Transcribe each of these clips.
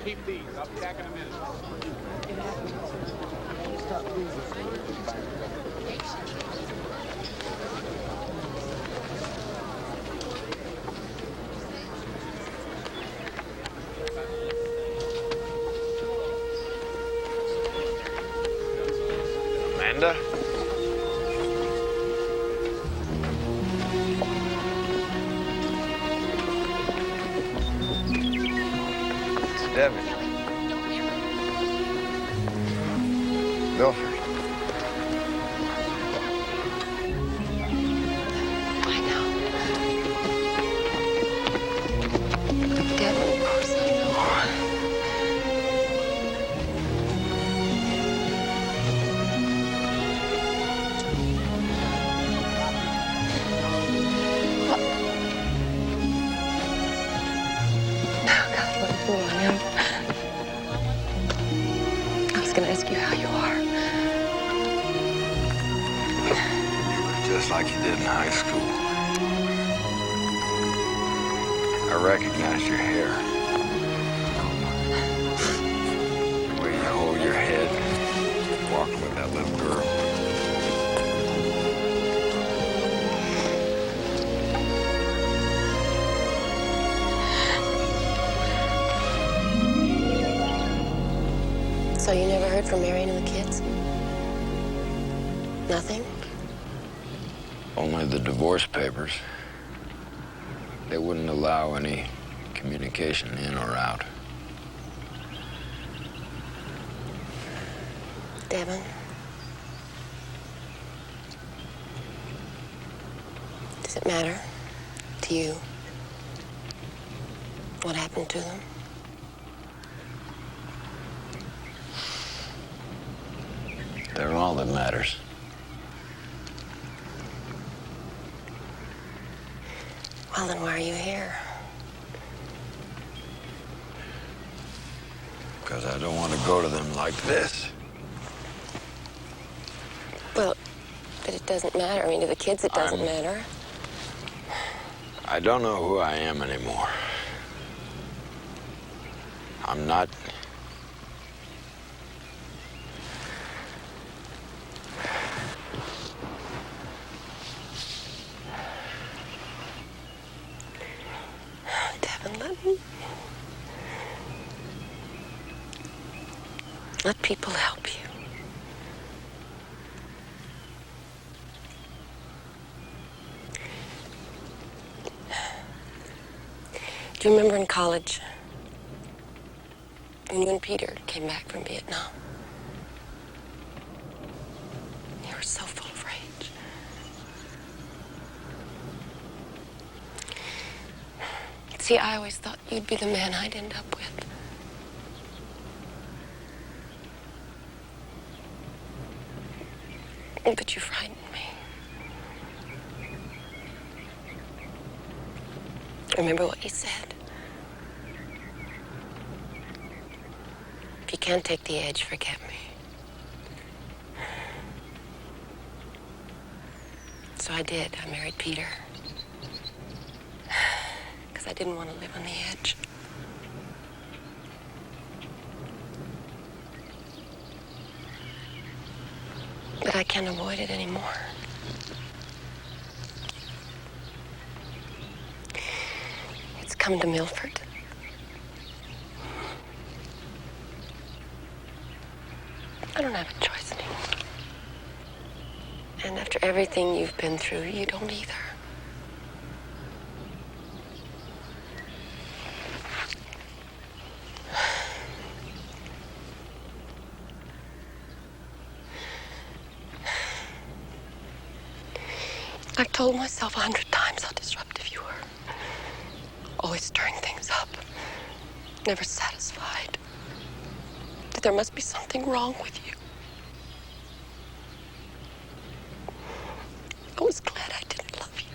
keep these. I'll be back in a minute. Amanda? It's Devin. Milford. I know. Devin, of course I know. I was gonna ask you how you are. Just like you did in high school. I recognized your hair. The way you hold your head, walking with that little girl. So you never heard from Marion and the kids? Nothing? Only the divorce papers. They wouldn't allow any communication in or out. Devin? Does it matter to you what happened to them? They're all that matters. Well, then why are you here? Because I don't want to go to them like this. Well, but it doesn't matter. I mean, to the kids, it doesn't matter. I don't know who I am anymore. I'm not... Devin, let people help you. Do you remember in college when you and Peter came back from Vietnam? You were so full of rage. See, I always thought you'd be the man I'd end up with. But you frightened me. Remember what you said? If you can't take the edge, forget me. So I did. I married Peter. I didn't want to live on the edge. But I can't avoid it anymore. It's come to Milford. I don't have a choice anymore. And after everything you've been through, you don't either. I've told myself 100 times how disruptive you were. Always stirring things up. Never satisfied. That there must be something wrong with you. I was glad I didn't love you.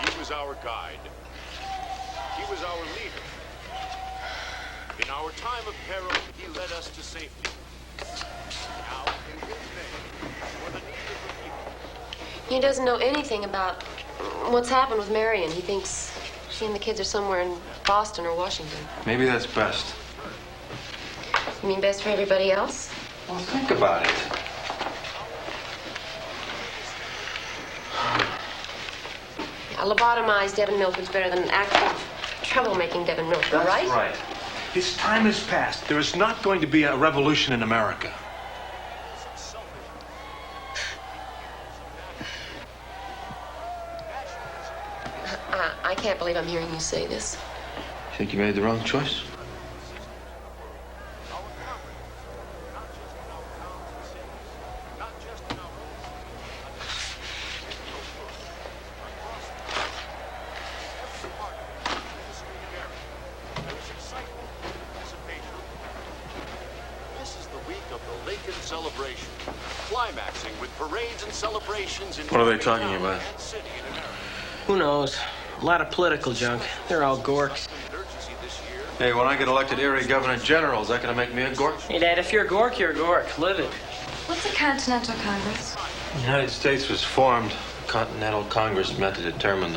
He was our guide. He was our leader. In our time of peril, he led us to safety. Now, in his name, for the needs of the people. He doesn't know anything about what's happened with Marion. He thinks she and the kids are somewhere in Boston or Washington. Maybe that's best. You mean best for everybody else? Well, think about it. A lobotomized Devin Milford's better than an active, troublemaking Devin Milford, right? That's right. His time has passed. There is not going to be a revolution in America. I can't believe I'm hearing you say this. Think you made the wrong choice? What are they talking about? Who knows? A lot of political junk. They're all gorks. Hey, when I get elected Erie Governor General, is that going to make me a gork? Hey, Dad, if you're a gork, you're a gork. Live it. What's a Continental Congress? The United States was formed. The Continental Congress met to determine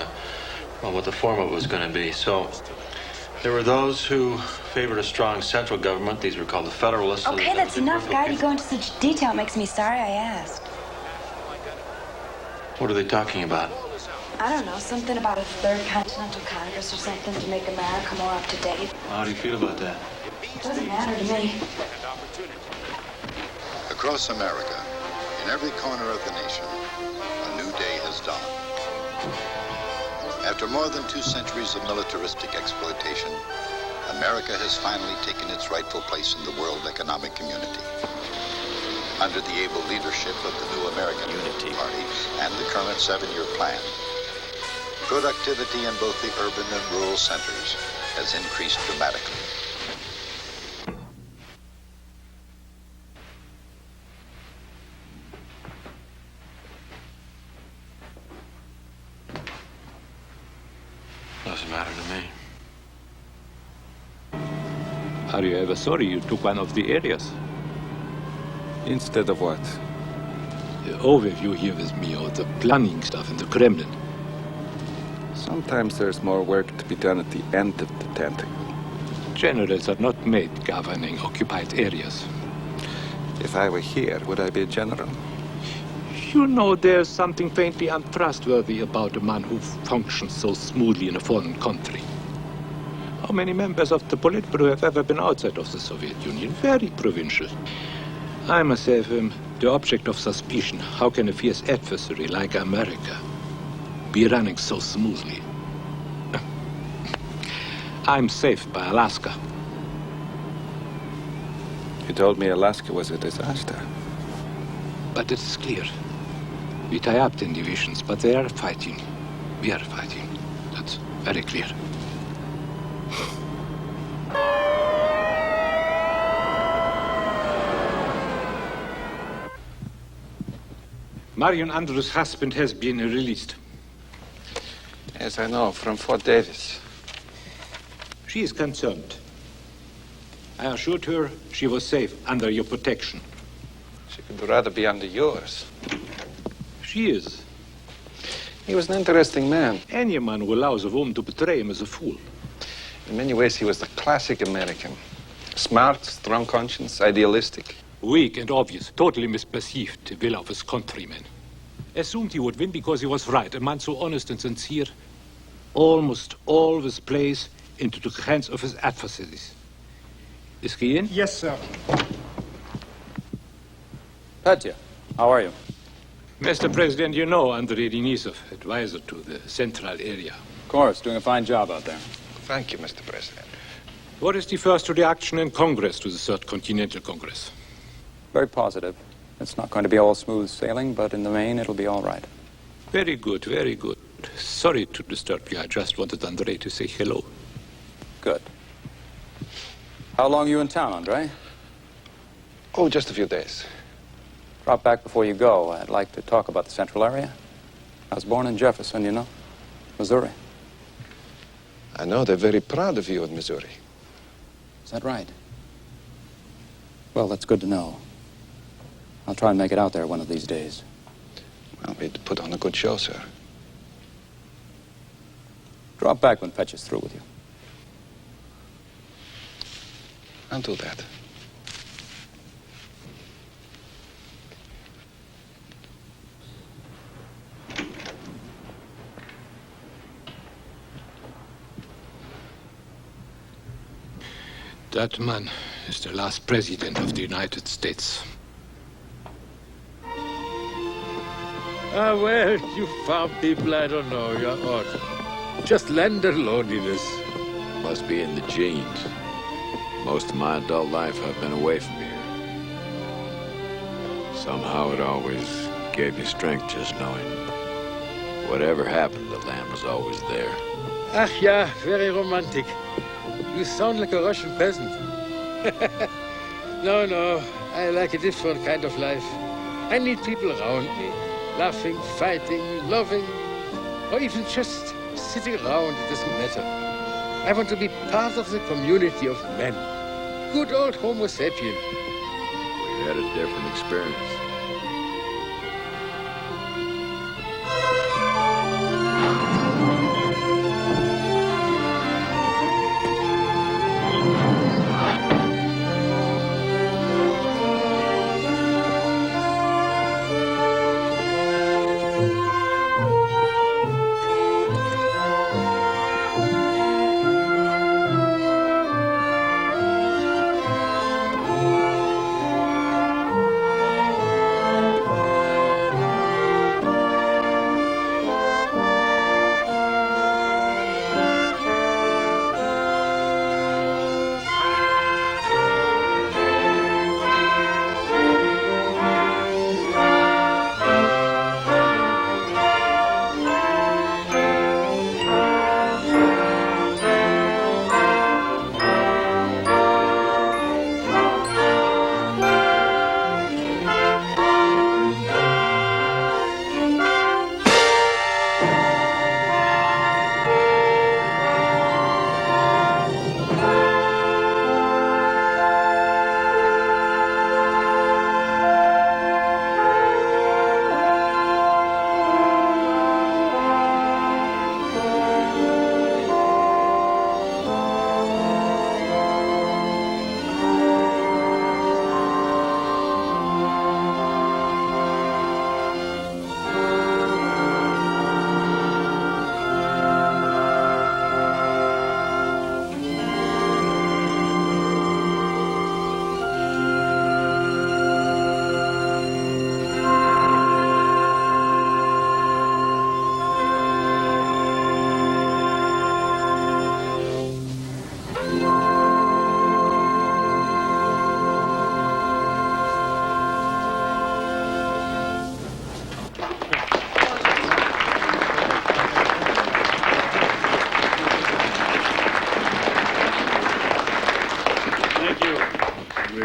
what the form of it was going to be. So there were those who favored a strong central government. These were called the Federalists. Okay, that's enough. Guy, you go into such detail. It makes me sorry I asked. What are they talking about? I don't know, something about a third Continental Congress or something to make America more up to date. How do you feel about that? It doesn't matter to me. Across America, in every corner of the nation, a new day has dawned. After more than 2 centuries of militaristic exploitation, America has finally taken its rightful place in the world economic community. Under the able leadership of the new American Unity Party and the current 7-year plan, productivity in both the urban and rural centers has increased dramatically. Doesn't matter to me. Are you ever sorry you took one of the areas? Instead of what? The overview here with me of the planning stuff in the Kremlin. Sometimes there's more work to be done at the end of the tentacle. Generals are not made governing occupied areas. If I were here, would I be a general? You know, there's something faintly untrustworthy about a man who functions so smoothly in a foreign country. How many members of the Politburo have ever been outside of the Soviet Union? Very provincial. I myself am the object of suspicion. How can a fierce adversary like America be running so smoothly? I'm safe by Alaska. You told me Alaska was a disaster. But it is clear. We tie up 10 divisions, but they are fighting. We are fighting. That's very clear. Marion Andrews' husband has been released. Yes, I know, from Fort Davis. She is concerned. I assured her she was safe under your protection. She could rather be under yours. She is. He was an interesting man. Any man who allows a woman to betray him is a fool. In many ways, he was the classic American. Smart, strong conscience, idealistic. Weak and obvious, totally misperceived the will of his countrymen. Assumed he would win because he was right. A man so honest and sincere almost always plays into the hands of his adversaries. Is he in? Yes, sir. Petya, how are you? Mr. President, you know Andrei Denisov, advisor to the Central area. Of course, doing a fine job out there. Thank you, Mr. President. What is the first reaction in Congress to the Third Continental Congress? Very positive. It's not going to be all smooth sailing, but in the main, it'll be all right. Very good, very good. Sorry to disturb you. I just wanted Andrei to say hello. Good. How long are you in town, Andrei? Oh, just a few days. Drop back before you go. I'd like to talk about the Central area. I was born in Jefferson, you know, Missouri. I know they're very proud of you in Missouri. Is that right? Well, that's good to know. I'll try and make it out there one of these days. Well, we'd put on a good show, sir. Drop back when Petch is through with you. I'll do that. That man is the last president of the United States. Ah, well, you farm people, I don't know, you're odd. Just land and loneliness. Must be in the genes. Most of my adult life I've been away from here. Somehow it always gave me strength just knowing whatever happened, the land was always there. Ach ja, very romantic. You sound like a Russian peasant. No, I like a different kind of life. I need people around me, laughing, fighting, loving, or even just sitting around, it doesn't matter. I want to be part of the community of men. Good old Homo sapien. We had a different experience.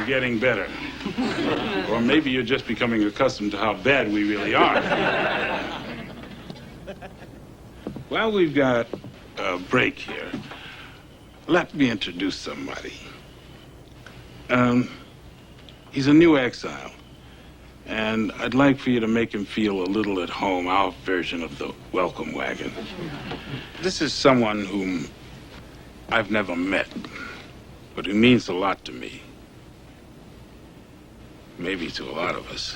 Getting better. Or maybe you're just becoming accustomed to how bad we really are. While we've got a break here, let me introduce somebody. He's a new exile, and I'd like for you to make him feel a little at home, our version of the welcome wagon. This is someone whom I've never met, but who means a lot to me. Maybe to a lot of us.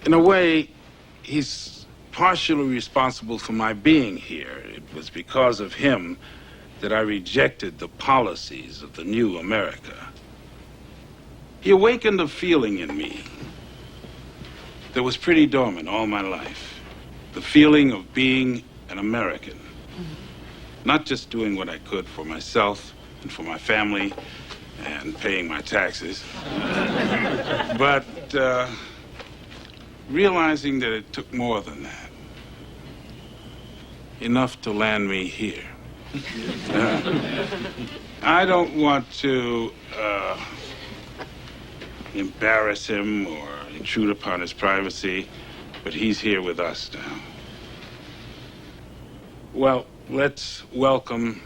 In a way, he's partially responsible for my being here. It was because of him that I rejected the policies of the new America. He awakened a feeling in me that was pretty dormant all my life. The feeling of being an American. Not just doing what I could for myself and for my family and paying my taxes, but realizing that it took more than that. Enough to land me here. I don't want to embarrass him or intrude upon his privacy, but he's here with us now. Well, let's welcome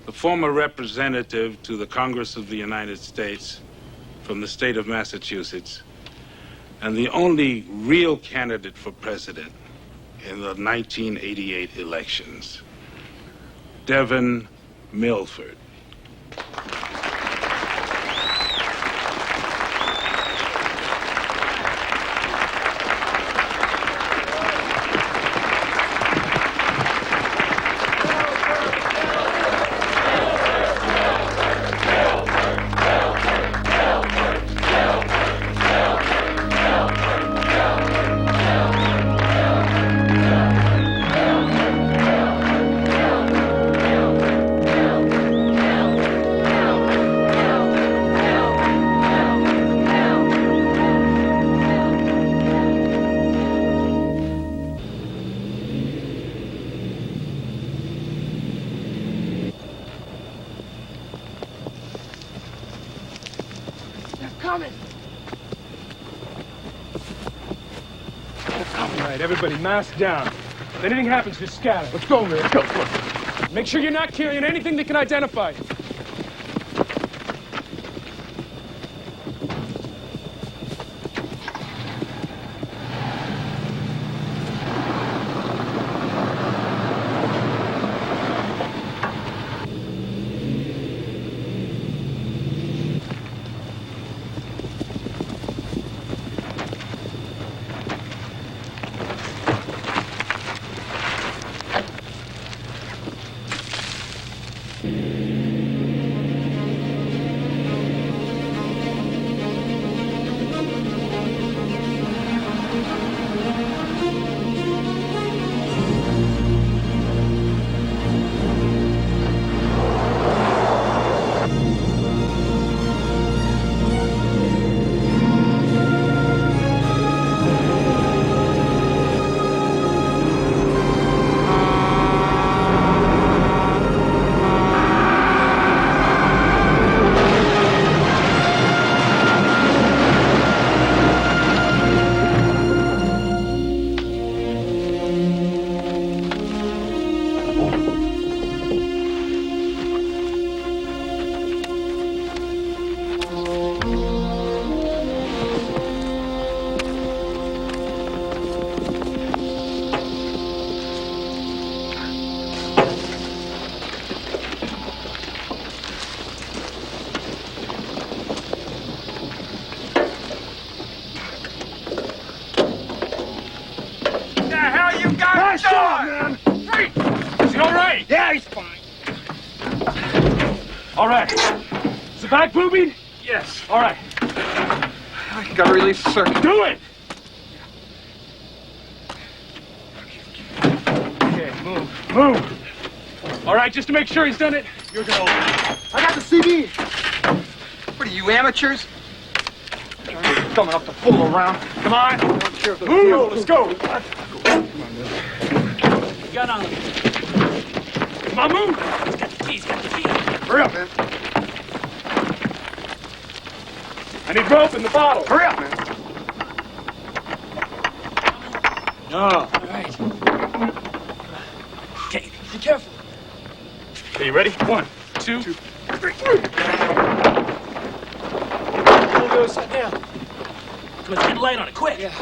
the former representative to the Congress of the United States from the state of Massachusetts, and the only real candidate for president in the 1988 elections, Devin Milford. Everybody, mask down. If anything happens, just scatter. Let's go, man. Let's go. Make sure you're not carrying anything that can identify you. Back moving? Yes. All right. I gotta release the circuit. Do it! Okay, move. Move. All right, just to make sure he's done it, you're gonna open it. I got the CD. What are you, amateurs? Coming up to fool around. Come on. Move, let's go. Gun on them. Come on, move. He's got the keys, got the keys. Hurry up, man. I need rope in the bottle. Hurry up, man. No. All right. Okay, be careful. Okay, you ready? 1, 2, 3. Pull the other side down. Come on, let's get a light on it, quick. Yeah.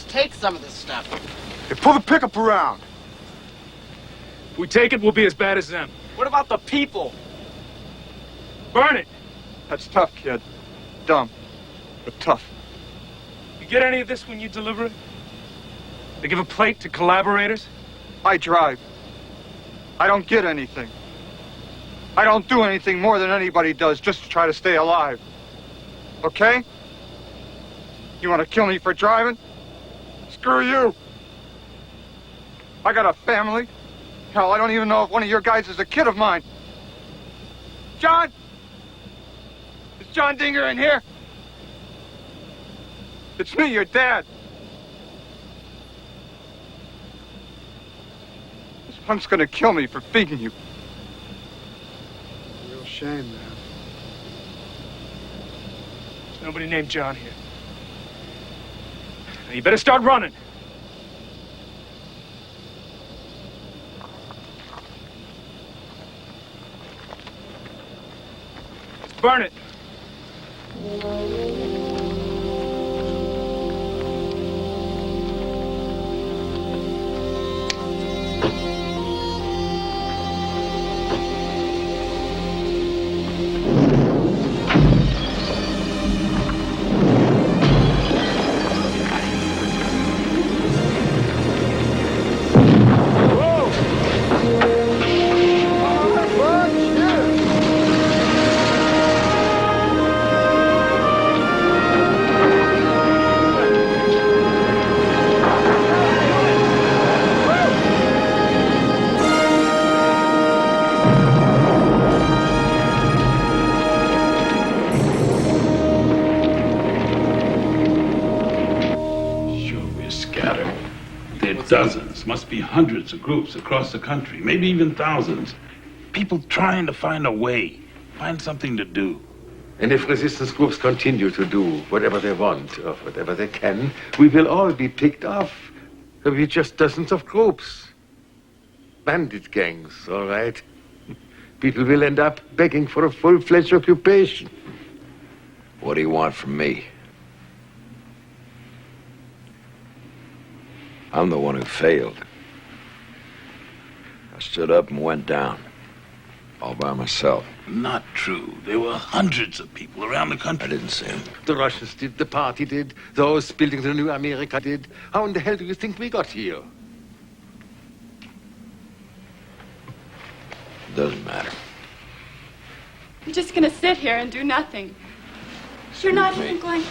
Take some of this stuff. Hey, pull the pickup around. If we take it, we'll be as bad as them. What about the people? Burn it. That's tough, kid. Dumb, but tough. You get any of this when you deliver it? They give a plate to collaborators? I drive. I don't get anything. I don't do anything more than anybody does just to try to stay alive. Okay? You want to kill me for driving? Screw you. I got a family. Hell, I don't even know if one of your guys is a kid of mine. John? Is John Dinger in here? It's me, your dad. punk's gonna kill me for feeding you. Real shame, man. There's nobody named John here. Now you better start running. Let's burn it. Dozens, must be hundreds of groups across the country, maybe even thousands. People trying to find a way, find something to do. And if resistance groups continue to do whatever they want or whatever they can, we will all be picked off. There'll be just dozens of groups. Bandit gangs, all right? People will end up begging for a full-fledged occupation. What do you want from me? I'm the one who failed. I stood up and went down, all by myself. Not true. There were hundreds of people around the country. I didn't see them. The Russians did, the party did, those building the new Amerika did. How in the hell do you think we got here? It doesn't matter. You're just gonna sit here and do nothing. You're not even going...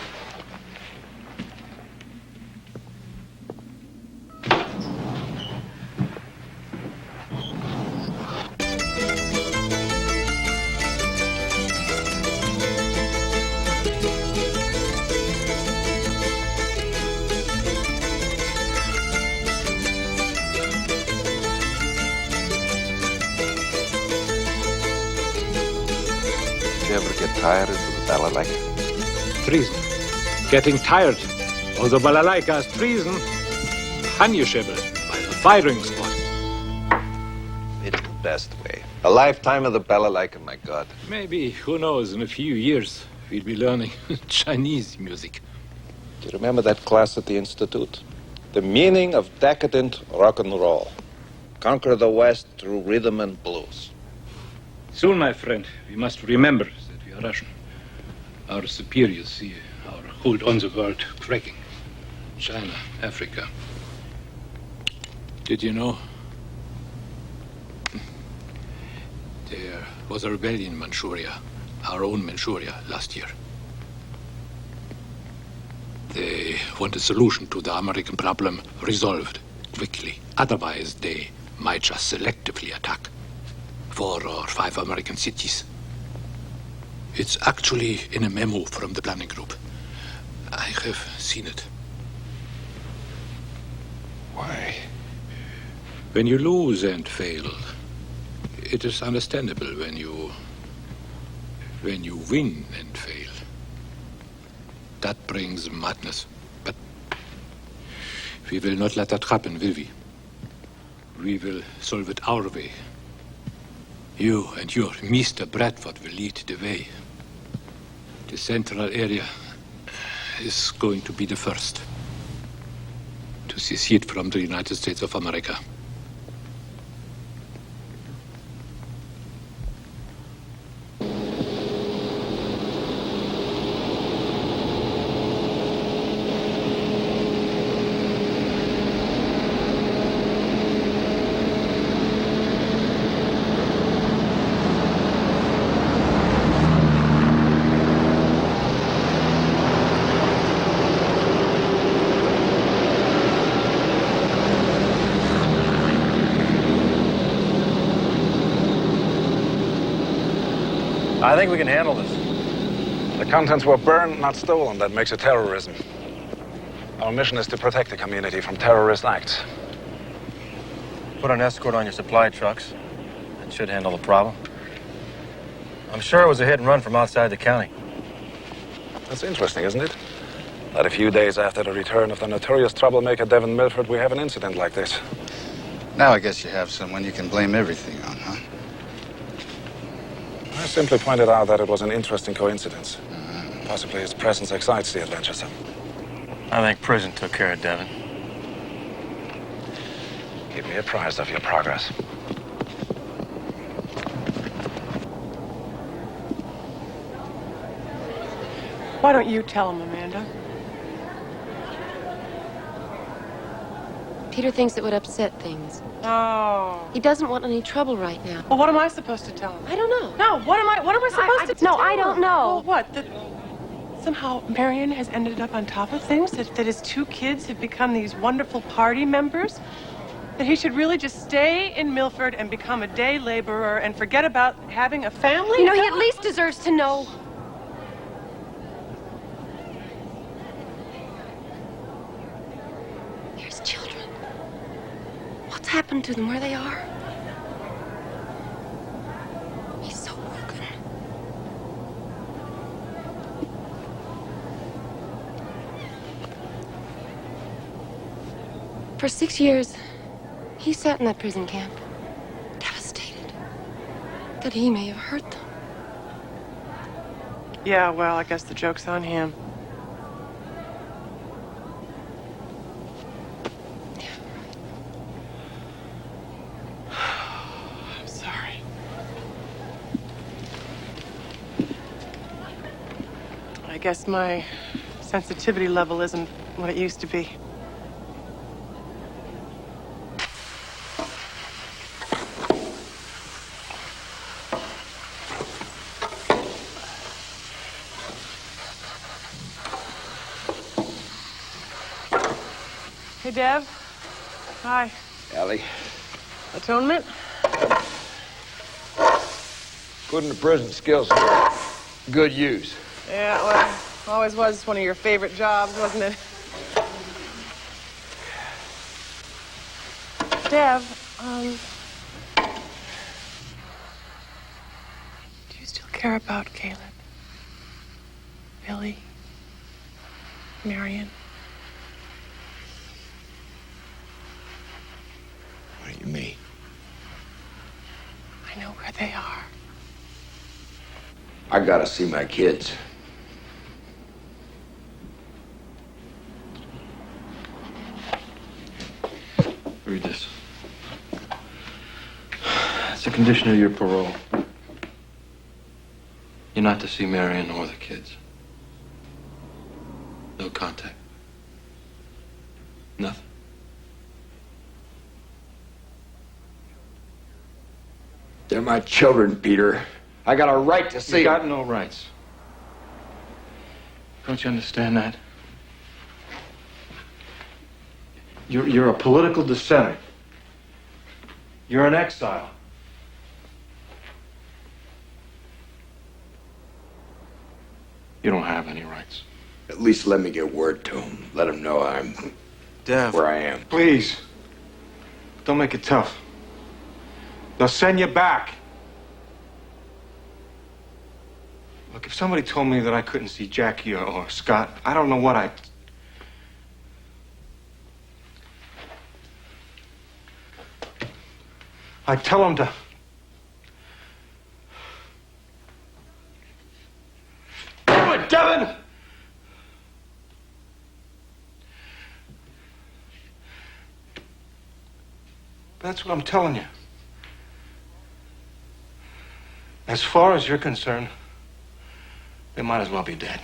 You ever get tired of the balalaika? Treason. Getting tired of the balalaika's treason. Punishable by the firing squad. It's the best way. A lifetime of the balalaika, my God. Maybe, who knows, in a few years, we'll be learning Chinese music. Do you remember that class at the Institute? The meaning of decadent rock and roll. Conquer the West through rhythm and blues. Soon, my friend, we must remember that we are Russian. Our superiors see our hold on the world cracking. China, Africa. Did you know? There was a rebellion in Manchuria, our own Manchuria, last year. They want a solution to the American problem resolved quickly. Otherwise, they might just selectively attack 4 or 5 American cities. It's actually in a memo from the planning group. I have seen it. Why? When you lose and fail, it is understandable when you win and fail. That brings madness. But we will not let that happen, will we? We will solve it our way. You and your Mr. Bradford will lead the way. The central area is going to be the first to secede from the United States of America. I think we can handle this. The contents were burned, not stolen. That makes it terrorism. Our mission is to protect the community from terrorist acts. Put an escort on your supply trucks. That should handle the problem. I'm sure it was a hit and run from outside the county. That's interesting, isn't it? That a few days after the return of the notorious troublemaker Devin Milford, we have an incident like this. Now I guess you have someone you can blame everything on, huh? I simply pointed out that it was an interesting coincidence. Possibly his presence excites the adventuresome. I think prison took care of Devin. Keep me apprised of your progress. Why don't you tell him, Amanda? Peter thinks it would upset things. Oh. He doesn't want any trouble right now. Well, what am I supposed to tell him? I don't know. No, what am I supposed to No, tell I don't him? know. Well, what? That somehow Marion has ended up on top of things? That his two kids have become these wonderful party members? That he should really just stay in Milford and become a day laborer and forget about having a family? You know, he at least deserves to know. Here's children. What's happened to them, where they are? He's so broken. For 6 years, he sat in that prison camp, devastated that he may have hurt them. Yeah, well, I guess the joke's on him. I'm sorry. I guess my sensitivity level isn't what it used to be. Hey, Dev. Hi. Ellie. Atonement? Put in the prison skills. Good use. Yeah, well, always was one of your favorite jobs, wasn't it? Dev, do you still care about Caleb? Billy? Marion? What do you mean? I know where they are. I gotta see my kids. Read this. It's a condition of your parole. You're not to see Marion or the kids. No contact. Nothing. They're my children, Peter. I got a right to see You got them. no rights. Don't you understand that? You're a political dissenter. You're an exile. You don't have any rights. At least let me get word to them. Let them know I'm Dev, where I am. please. Don't make it tough. They'll send you back. Look, if somebody told me that I couldn't see Jackie or Scott, I don't know what I'd... I'd tell them to... Do it, Devin! That's what I'm telling you. As far as you're concerned, they might as well be dead.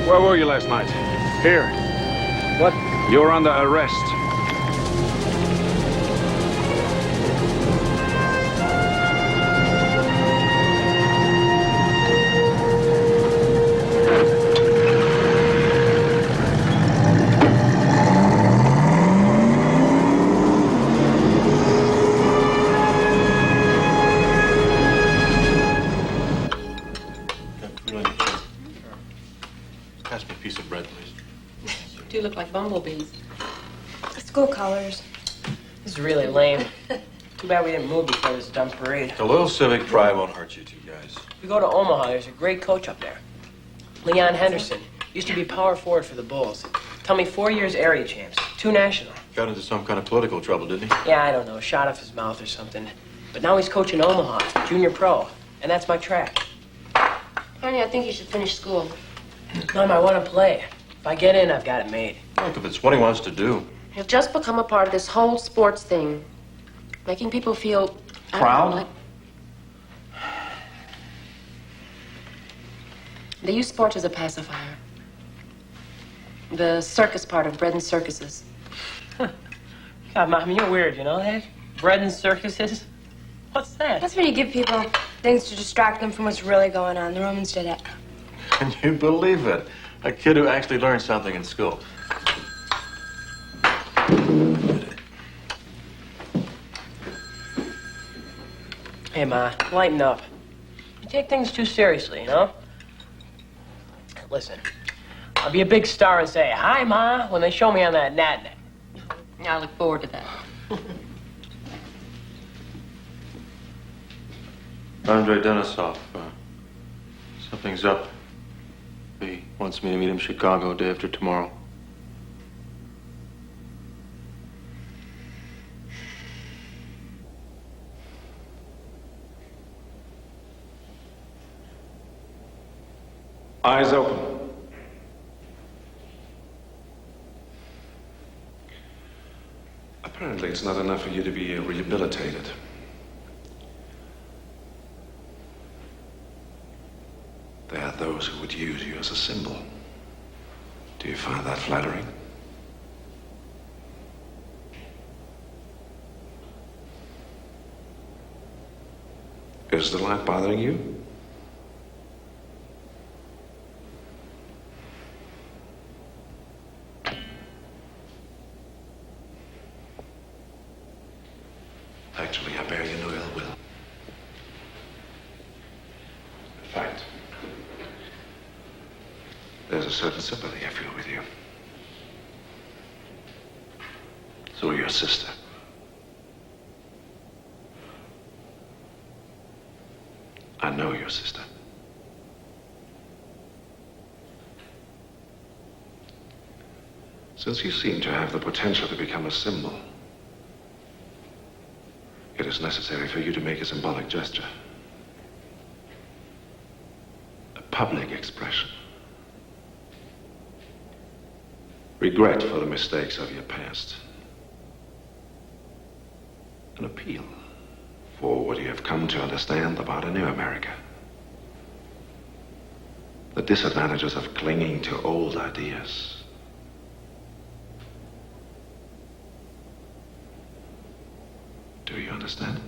Where were you last night? Here. What? You're under arrest. Pass me a piece of bread, please. You look like bumblebees. School colors. This is really lame. Too bad we didn't move before this dumb parade. A little civic pride won't hurt you two guys. We go to Omaha, there's a great coach up there. Leon Henderson. Used to be power forward for the Bulls. Tell me 4 years area champs, 2 national. Got into some kind of political trouble, didn't he? Yeah, I don't know, shot off his mouth or something. But now he's coaching Omaha, junior pro. And that's my track. Honey, I think you should finish school. Mom, I want to play. If I get in, I've got it made. Look, if it's what he wants to do. You've just become a part of this whole sports thing. Making people feel... I don't Proud? know, like... They use sports as a pacifier. The circus part of bread and circuses. God, Mom, you're weird, you know that? Bread and circuses? What's that? That's when you give people things to distract them from what's really going on. The Romans did it. Can you believe it? A kid who actually learned something in school. Hey, Ma, lighten up. You take things too seriously, you know? Listen, I'll be a big star and say, "Hi, Ma," when they show me on that net. I look forward to that. Andre Denisov, something's up. He wants me to meet him in Chicago day after tomorrow. Eyes open. Apparently, it's not enough for you to be rehabilitated. There are those who would use you as a symbol. Do you find that flattering? Is the light bothering you? Actually, I bear you no ill will. In fact, there's a certain sympathy I feel with you. So your sister. I know your sister. Since you seem to have the potential to become a symbol, it is necessary for you to make a symbolic gesture. A public expression. Regret for the mistakes of your past. An appeal for what you have come to understand about a new America. The disadvantages of clinging to old ideas. Do you understand?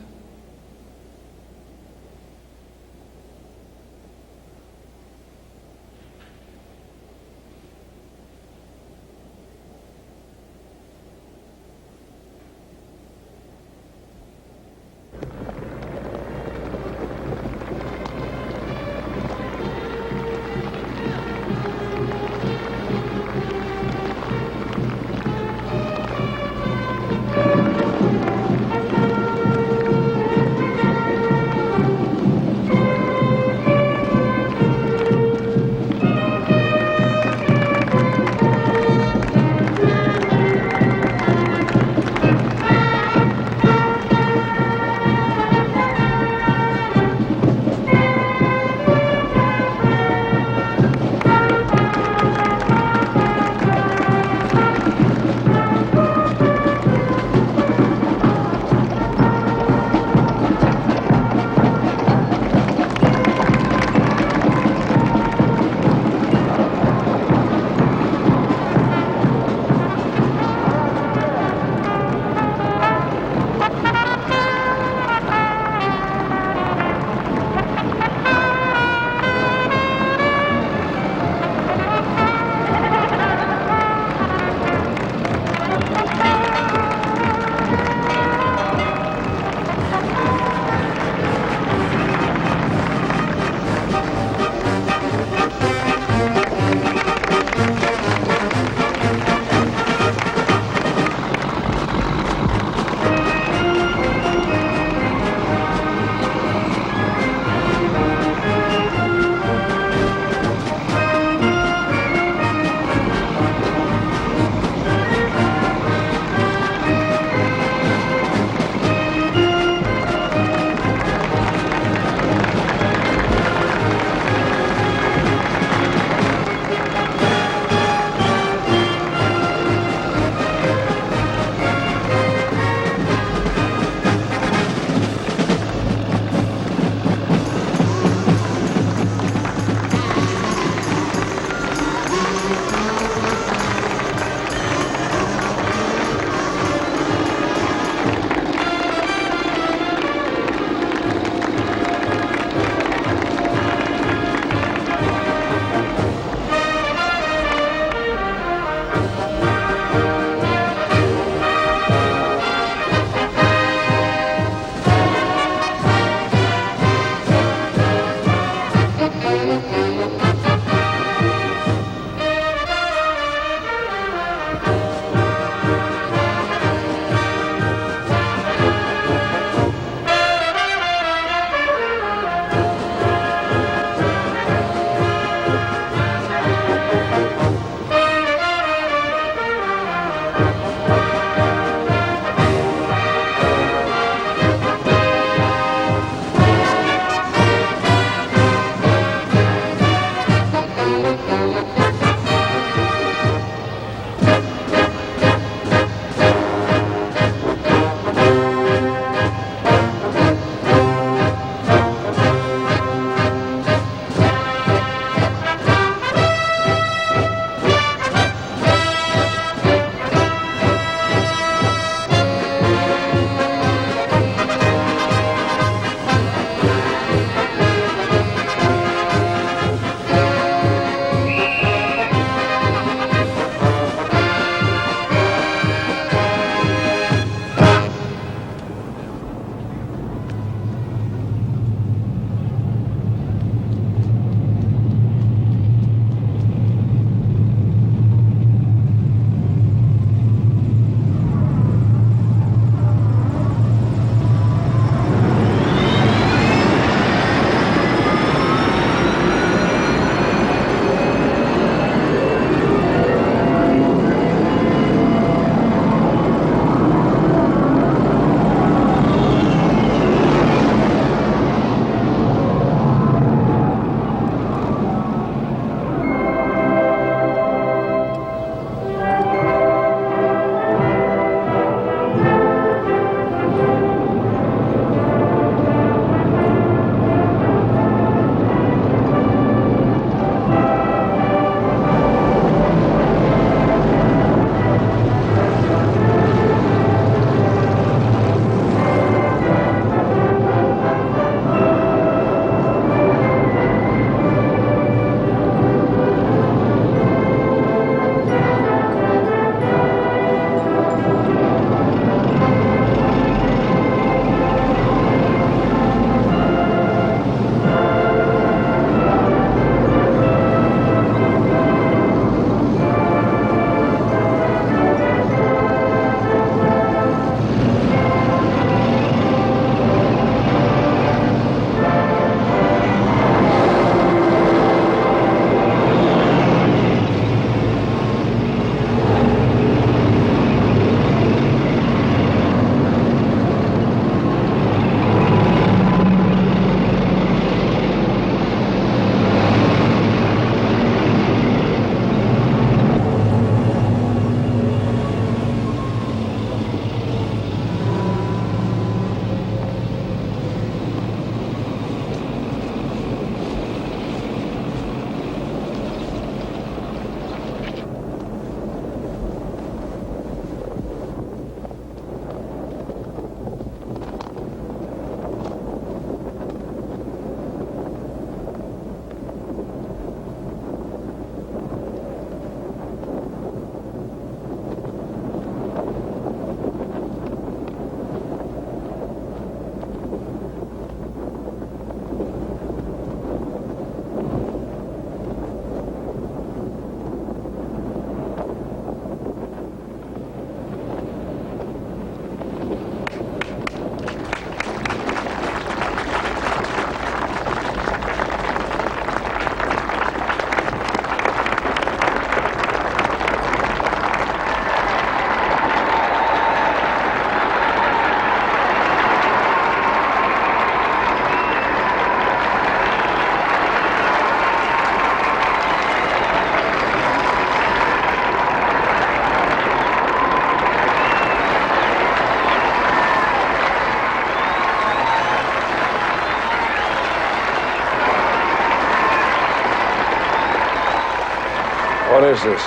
What is this?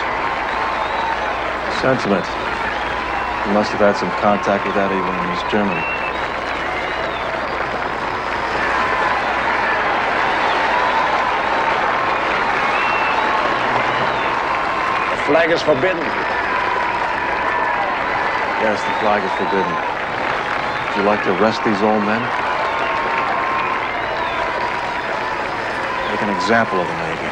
Sentiment. He must have had some contact with that even in East Germany. The flag is forbidden. Yes, the flag is forbidden. Would you like to arrest these old men? Make an example of them, maybe.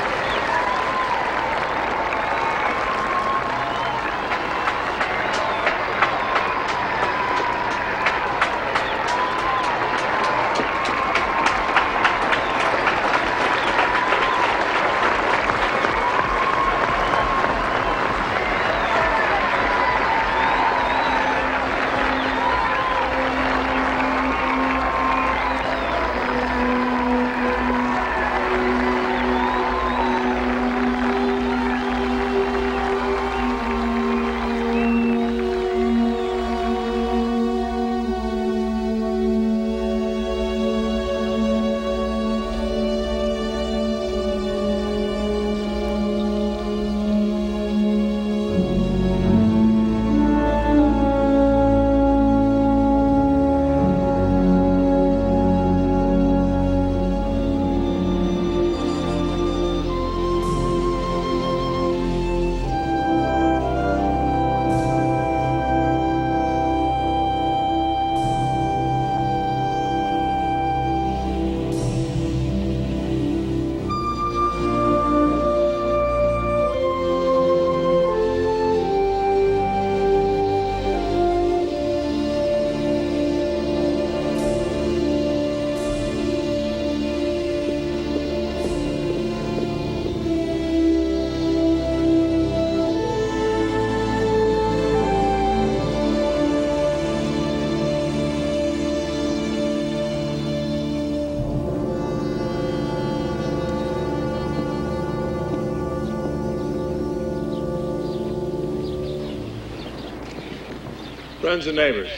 Friends and neighbors,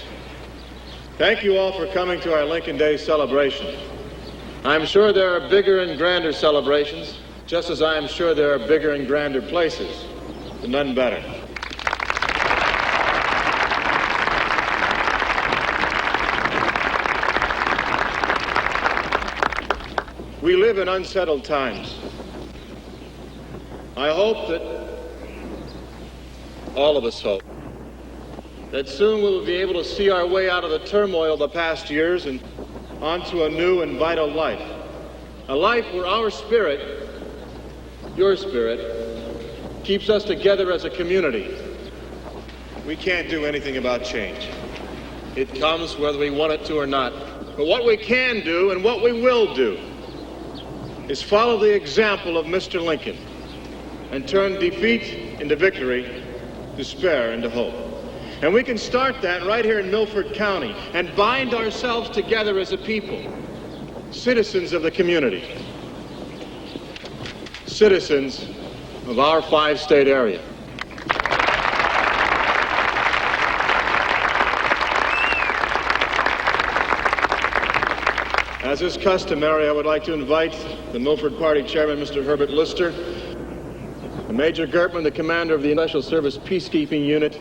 thank you all for coming to our Lincoln Day celebration. I'm sure there are bigger and grander celebrations, just as I am sure there are bigger and grander places, but none better. We live in unsettled times. I hope that all of us hope that soon we will be able to see our way out of the turmoil of the past years and onto a new and vital life. A life where our spirit, your spirit, keeps us together as a community. We can't do anything about change. It comes whether we want it to or not. But what we can do and what we will do is follow the example of Mr. Lincoln and turn defeat into victory, despair into hope. And we can start that right here in Milford County and bind ourselves together as a people, citizens of the community, citizens of our 5-state area. As is customary, I would like to invite the Milford Party Chairman, Mr. Herbert Lister, and Major Gertman, the commander of the Special Service Peacekeeping Unit,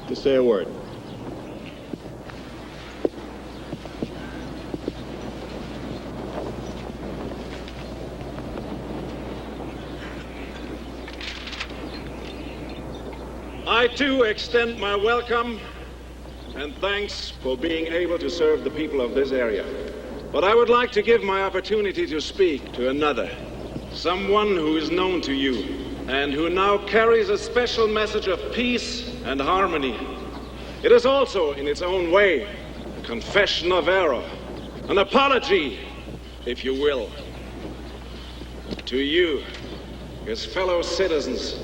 to say a word. I too extend my welcome and thanks for being able to serve the people of this area. But I would like to give my opportunity to speak to another, someone who is known to you and who now carries a special message of peace and harmony. It is also, in its own way, a confession of error, an apology, if you will, to you, his fellow citizens,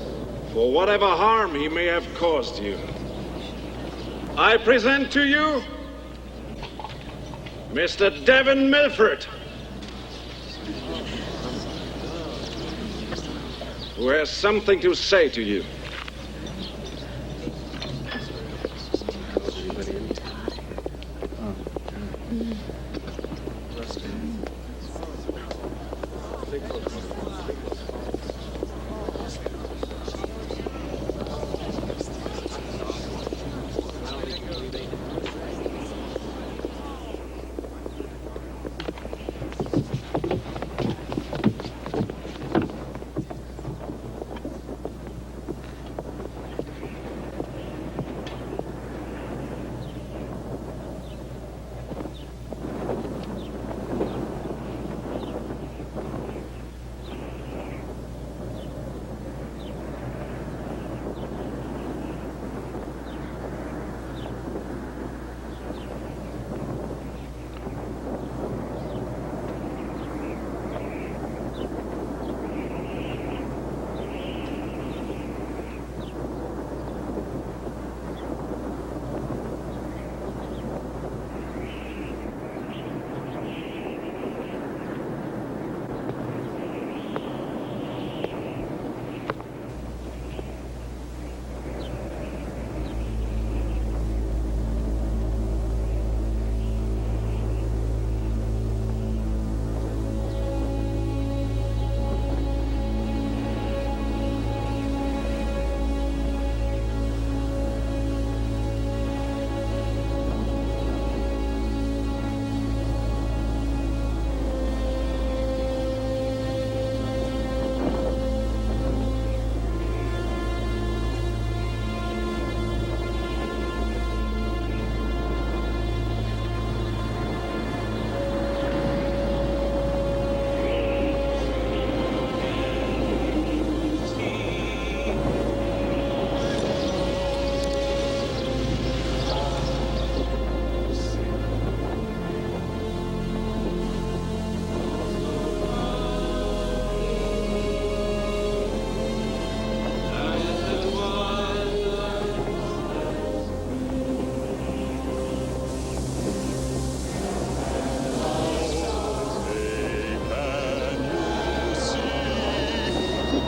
for whatever harm he may have caused you. I present to you Mr. Devin Milford, who has something to say to you.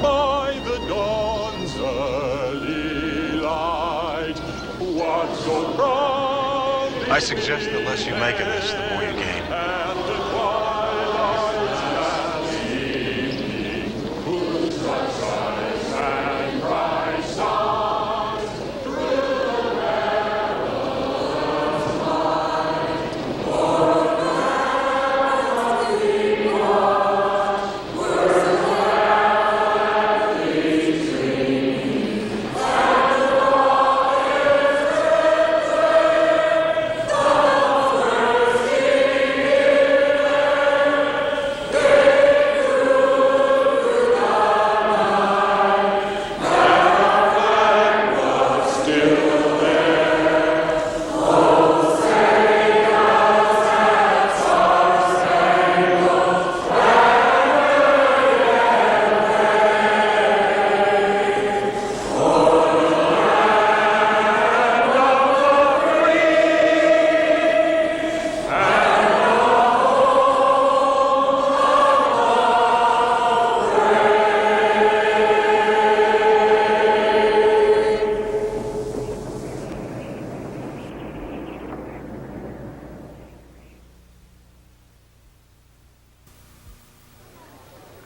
by the dawn's early light. What so proudly I suggest the less you make of this, the more you gain. and the twilight's last evening, whose sunshine and bright stars through the perilous night, o'er the valley watch, were the gladly streaming, and the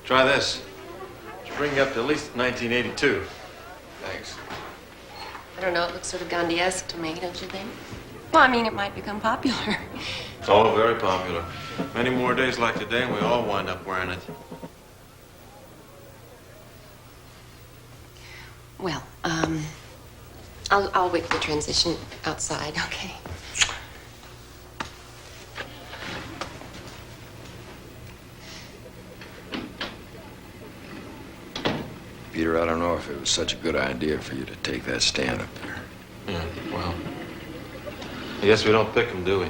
Try this. Should bring you up to at least 1982. Thanks. I don't know, it looks sort of Gandhi-esque to me, don't you think? Well, I mean, it might become popular. Oh, very popular. Many more days like today, and we all wind up wearing it. Well, I'll wait for the transition outside, okay? Peter, I don't know if it was such a good idea for you to take that stand up there. Yeah, well, I guess we don't pick them, do we?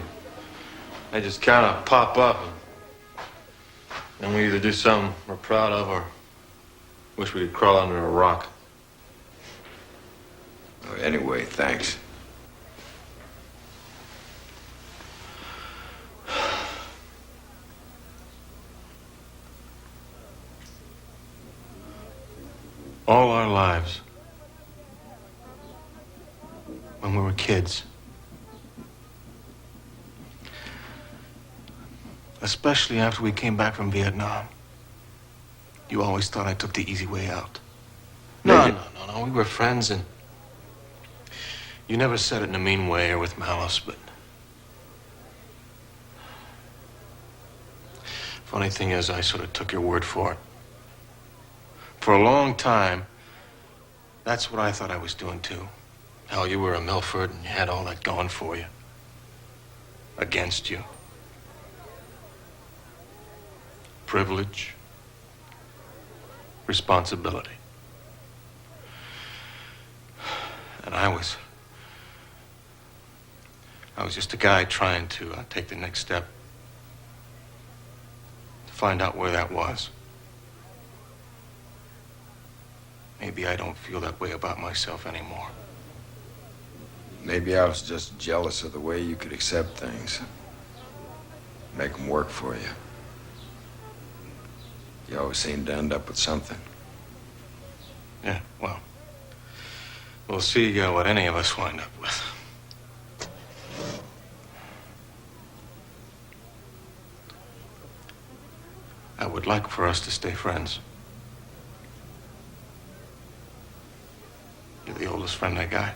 They just kind of pop up, and we either do something we're proud of or wish we could crawl under a rock. Oh, anyway, thanks. All our lives, when we were kids, especially after we came back from Vietnam, you always thought I took the easy way out. No, we were friends, and you never said it in a mean way or with malice, but funny thing is, I sort of took your word for it. For a long time, that's what I thought I was doing, too. Hell, you were a Milford, and you had all that going for you. Against you. Privilege. Responsibility. And I was just a guy trying to take the next step. To find out where that was. Maybe I don't feel that way about myself anymore. Maybe I was just jealous of the way you could accept things. Make them work for you. You always seem to end up with something. Yeah, well, we'll see what any of us wind up with. I would like for us to stay friends. You're the oldest friend I got.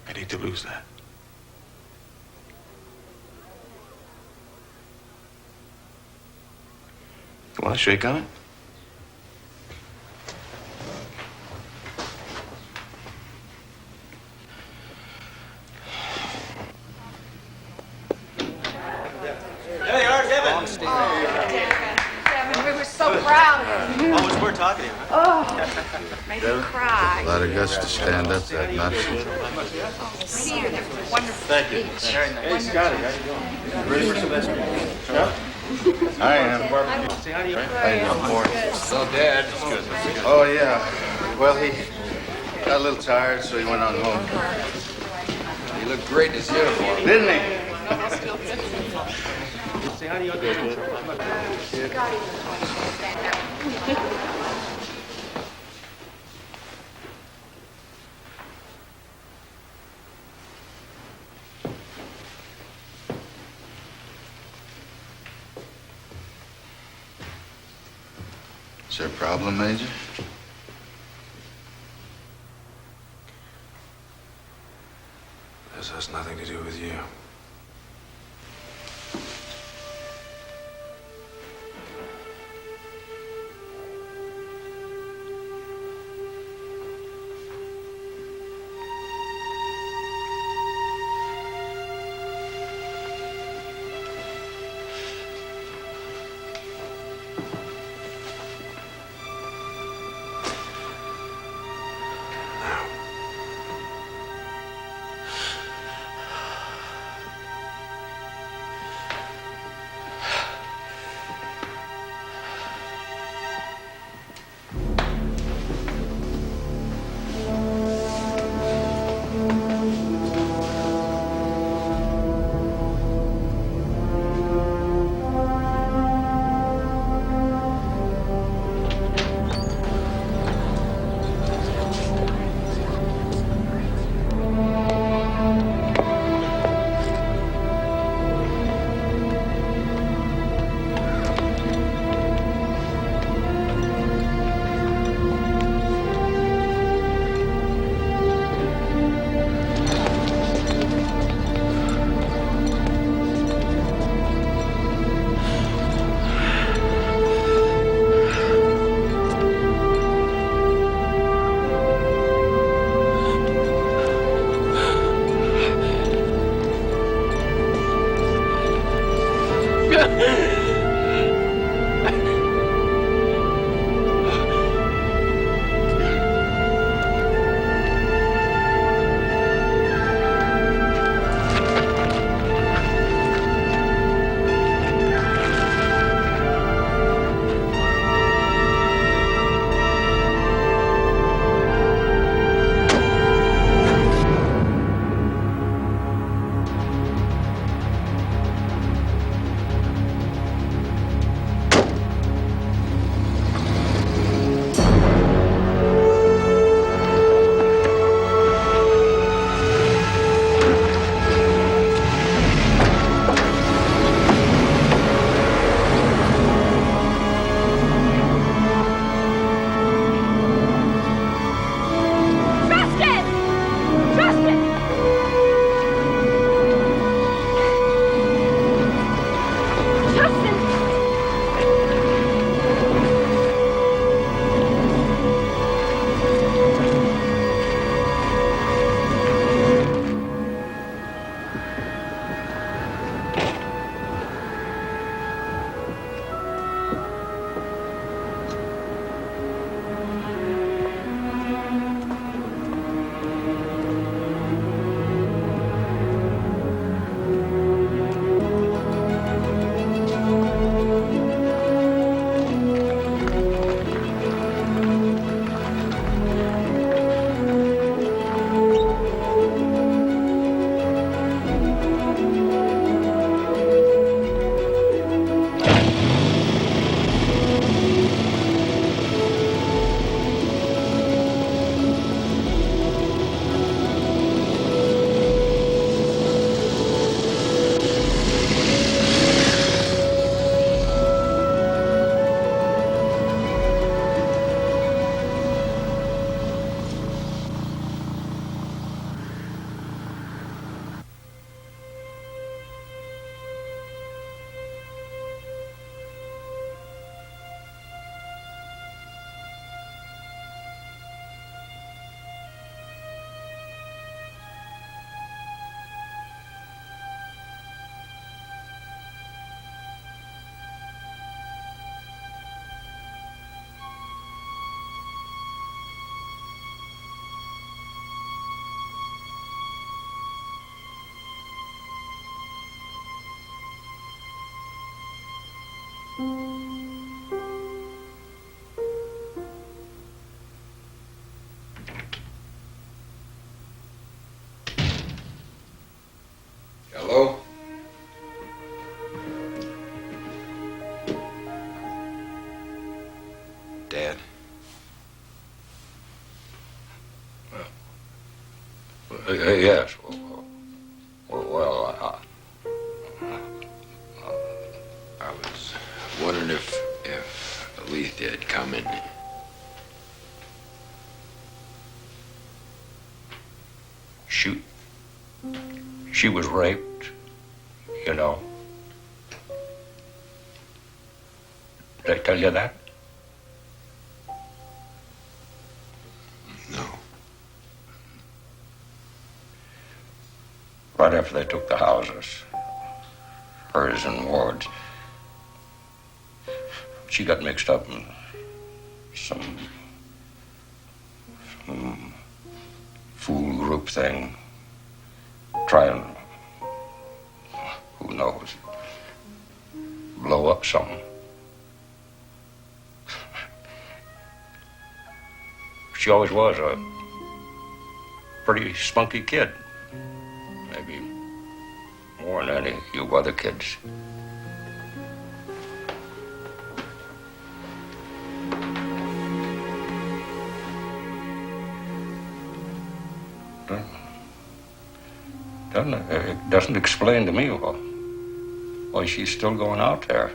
I'd hate to lose that. You want to shake on it? There you are, Devin. Devin, we were so proud of you. Oh, it's worth talking to you. Oh, made me cry. A lot of guts to stand up that much. Peter, that was a wonderful Thank you. speech. Hey, Scotty, how you doing? You ready for some ice cream? Yeah? I am. Say hi to your How you doing, Mort? Hello, Dad. Oh, yeah. Well, he got a little tired, so he went on home. He looked great in his uniform, didn't he? Say hi to your dad. Is there a problem, Major? This has nothing to do with you. Hello? Dad? Yes. I was wondering if Lahti did come in. She was raped, you know. Did I tell you that? No. Right after they took the houses, hers and Ward's, she got mixed up in some fool group thing, trying, who knows, blow up something. She always was a pretty spunky kid. Maybe more than any of you other kids. It doesn't explain to me why she's still going out there.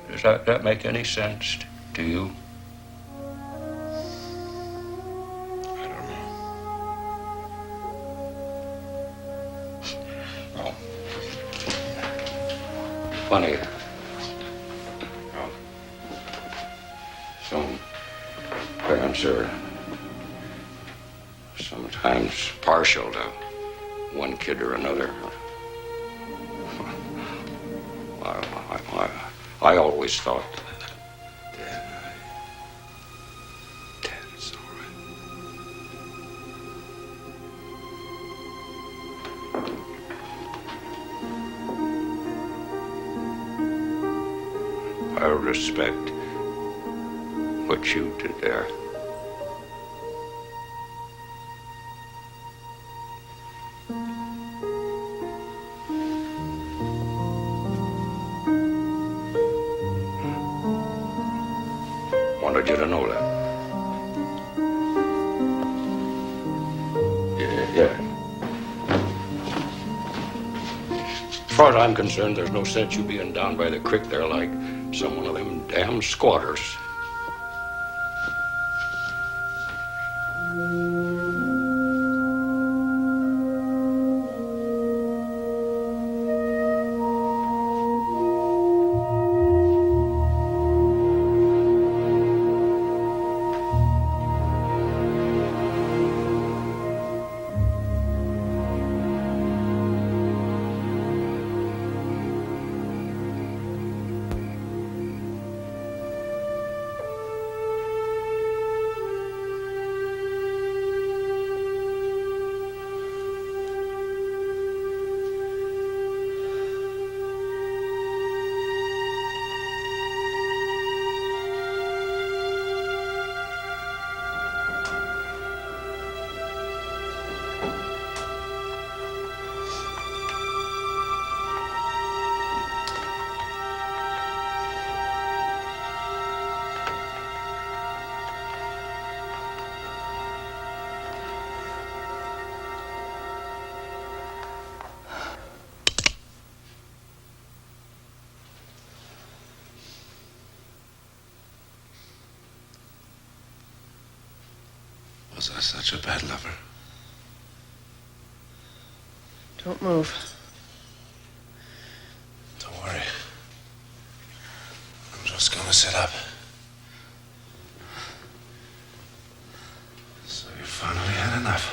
Does that make any sense to you? I don't know. Oh. Funny. Oh. Some parents are sometimes partial to one kid or another. I always thought. Dad, it's all right. I respect what you did there. Wanted you to know that. Yeah. As far as I'm concerned, there's no sense you being down by the creek there like some one of them damn squatters. Was I such a bad lover? Don't move. Don't worry. I'm just gonna sit up. So you finally had enough.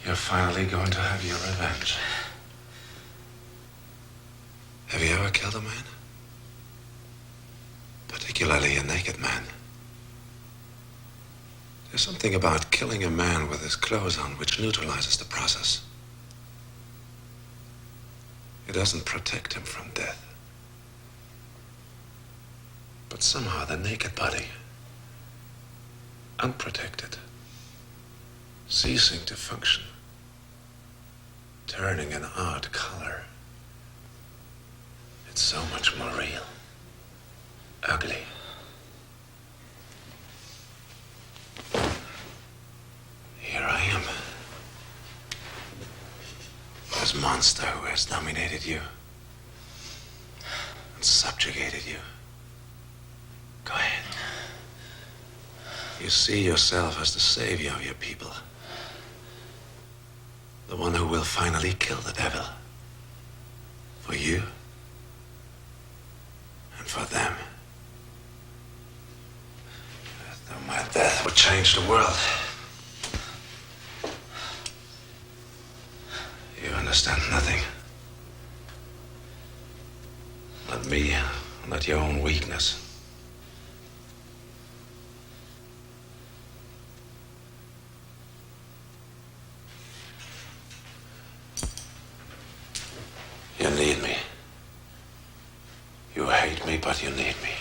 You're finally going to have your revenge. Have you ever killed a man? Particularly a naked man. There's something about killing a man with his clothes on which neutralizes the process. It doesn't protect him from death. But somehow the naked body, unprotected, ceasing to function, turning an odd color, it's so much more real, ugly. Here I am. This monster who has dominated you. subjugated you. Go ahead. You see yourself as the savior of your people. The one who will finally kill the devil. For you. And for them. Though my death would change the world. You understand nothing. Not me, not your own weakness. You need me. You hate me, but you need me.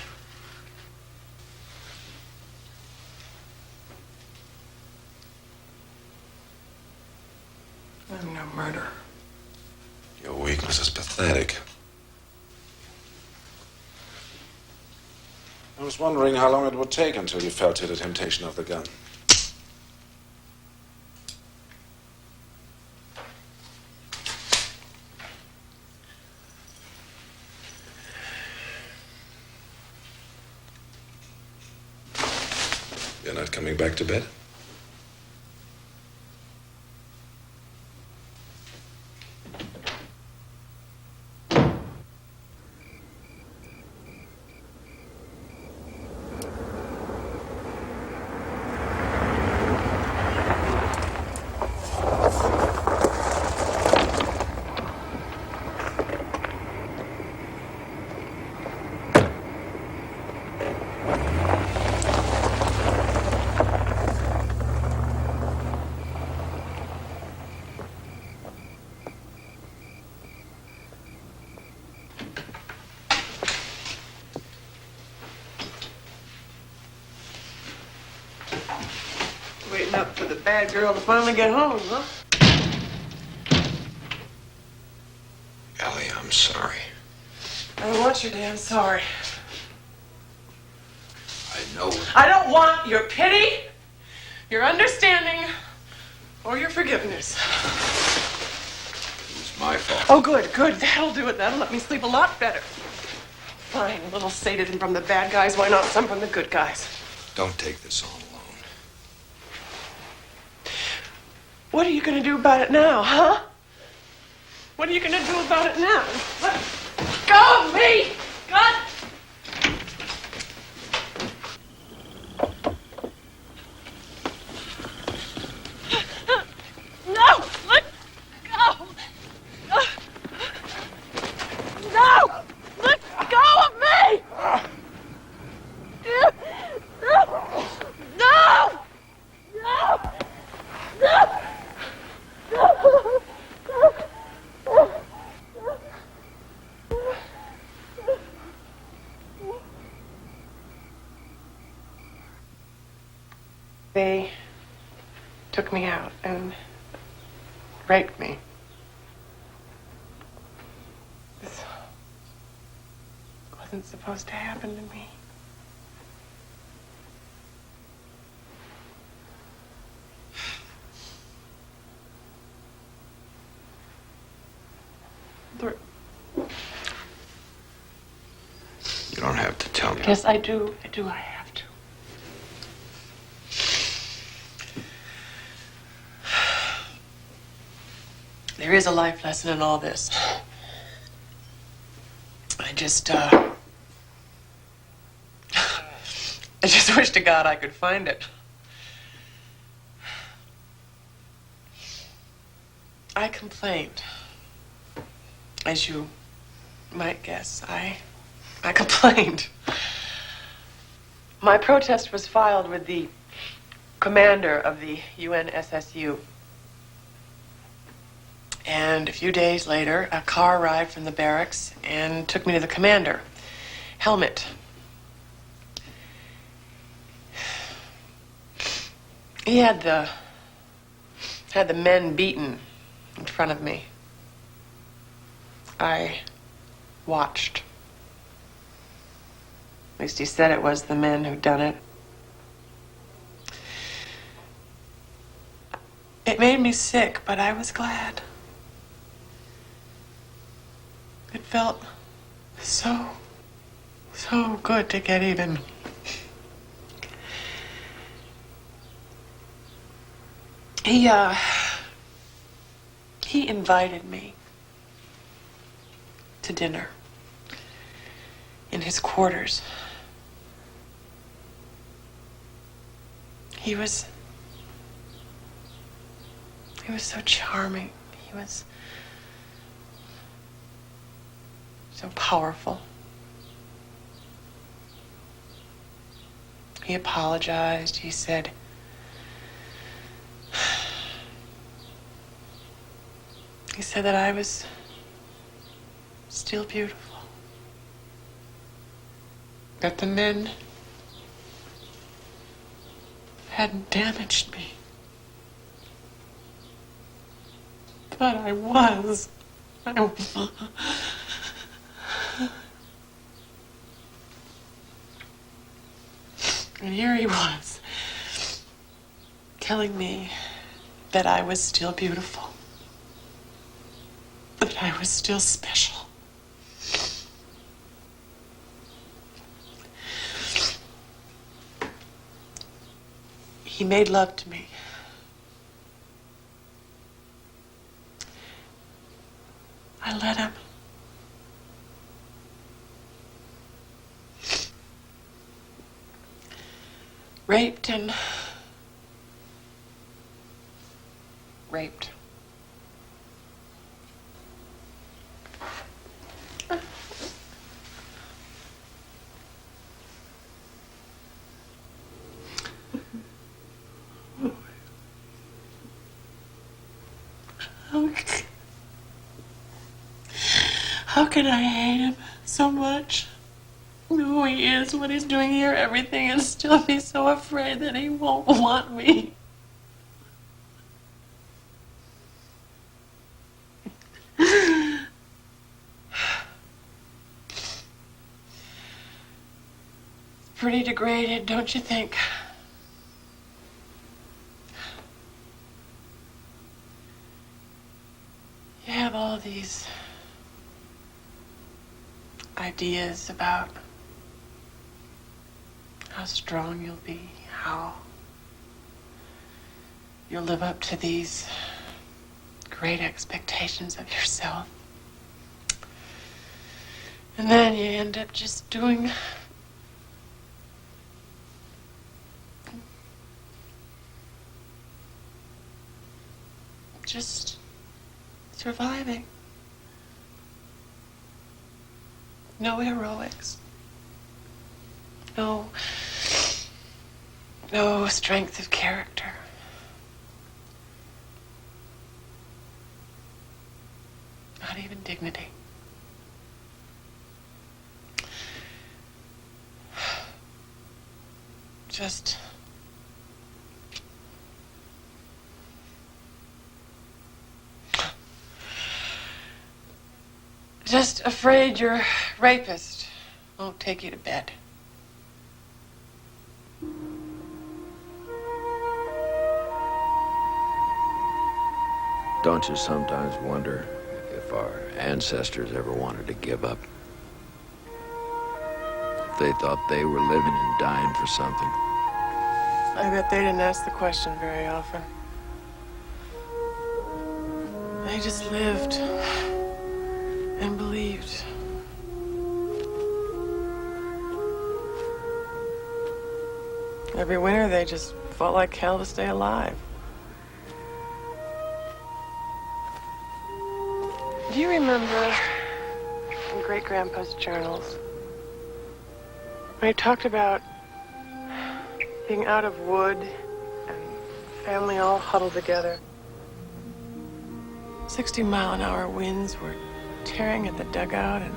I'm no murderer. Your weakness is pathetic. I was wondering how long it would take until you fell to the temptation of the gun. You're not coming back to bed? Waiting up for the bad girl to finally get home, huh? Ellie, I'm sorry. I don't want your damn sorry. I know. I don't want your pity, your understanding, or your forgiveness. It's my fault. Oh, good, good. That'll do it. That'll let me sleep a lot better. Fine, a little sadism from the bad guys. Why not some from the good guys? Don't take this all alone. What are you going to do about it now, huh? What are you going to do about it now? Let go of me! God! No! Let go! No! Let go of me! No! No! No! No! They took me out and raped me. This wasn't supposed to happen to me. You don't have to tell me. Yes, I do. I do. I have to. There is a life lesson in all this. I just wish to God I could find it. I complained. As you might guess, I complained. My protest was filed with the commander of the UNSSU. And a few days later, a car arrived from the barracks and took me to the commander, Helmet. He had the men beaten in front of me. I watched. At least he said it was the men who'd done it. It made me sick, but I was glad. It felt so So good to get even. He invited me to dinner in his quarters. He was so charming. He was so powerful. He apologized. He said, that I was still beautiful. That the men hadn't damaged me. But I was. And here he was, telling me that I was still beautiful. That I was still special. He made love to me. I let him. Raped and raped. How can I hate him so much? Who he is, what he's doing here, everything, and still be so afraid that he won't want me. Pretty degraded, don't you think? You have all these ideas about how strong you'll be, how you'll live up to these great expectations of yourself. And then you end up just doing just surviving. No heroics. No strength of character. Not even dignity. Just afraid your rapist won't take you to bed. Don't you sometimes wonder if our ancestors ever wanted to give up? If they thought they were living and dying for something? I bet they didn't ask the question very often. They just lived and believed. Every winter, they just fought like hell to stay alive. Do you remember in Great-Grandpa's journals when he talked about being out of wood and family all huddled together? 60-mile-an-hour winds were tearing at the dugout, and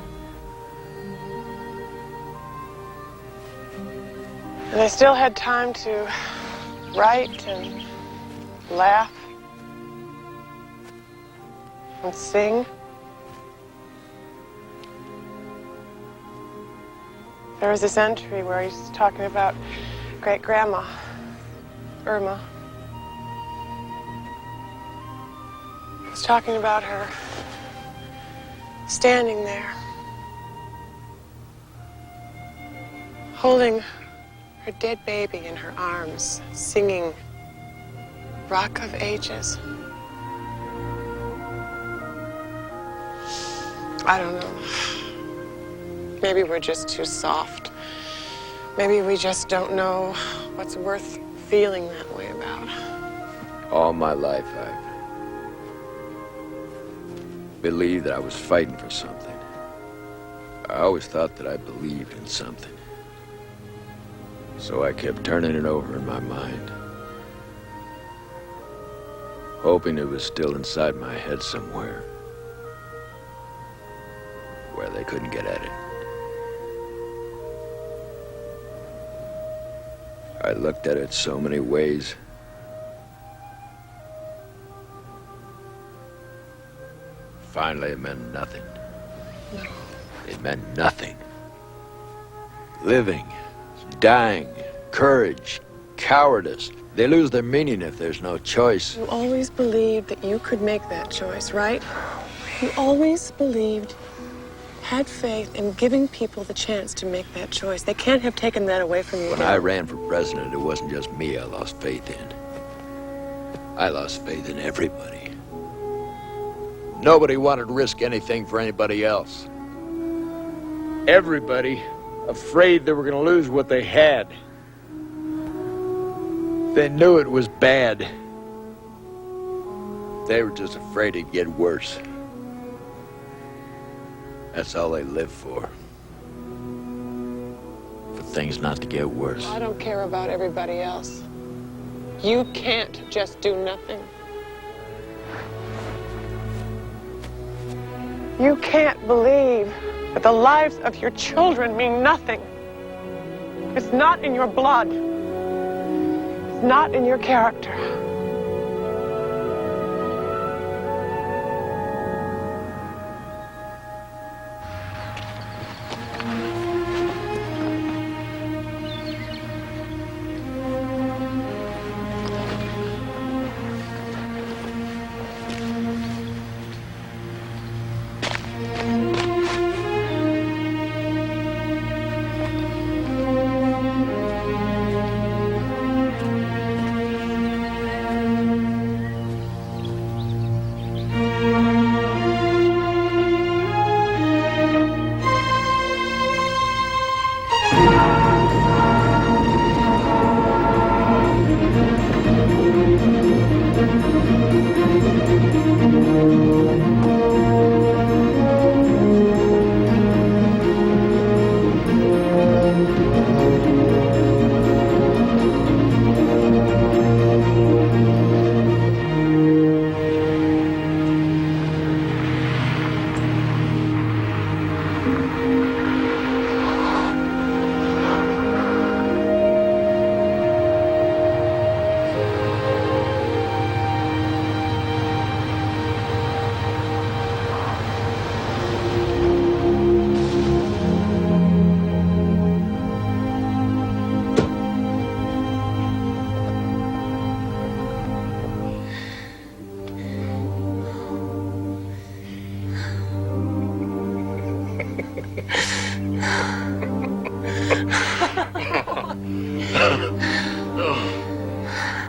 they still had time to write and laugh and sing. There was this entry where he's talking about great-grandma, Irma. He was talking about her standing there holding her dead baby in her arms, singing Rock of Ages. I don't know. Maybe we're just too soft. Maybe we just don't know what's worth feeling that way about. All my life, I believed that I was fighting for something. I always thought that I believed in something. So I kept turning it over in my mind, hoping it was still inside my head somewhere, where they couldn't get at it. I looked at it so many ways. Finally, it meant nothing. It meant nothing. Living, dying, courage, cowardice. They lose their meaning if there's no choice. You always believed that you could make that choice, right? You always believed, had faith in giving people the chance to make that choice. They can't have taken that away from you. When I ran for president, it wasn't just me I lost faith in. I lost faith in everybody. Nobody wanted to risk anything for anybody else. Everybody afraid they were going to lose what they had. They knew it was bad. They were just afraid it'd get worse. That's all they lived for things not to get worse. I don't care about everybody else. You can't just do nothing. You can't believe that the lives of your children mean nothing. It's not in your blood. It's not in your character.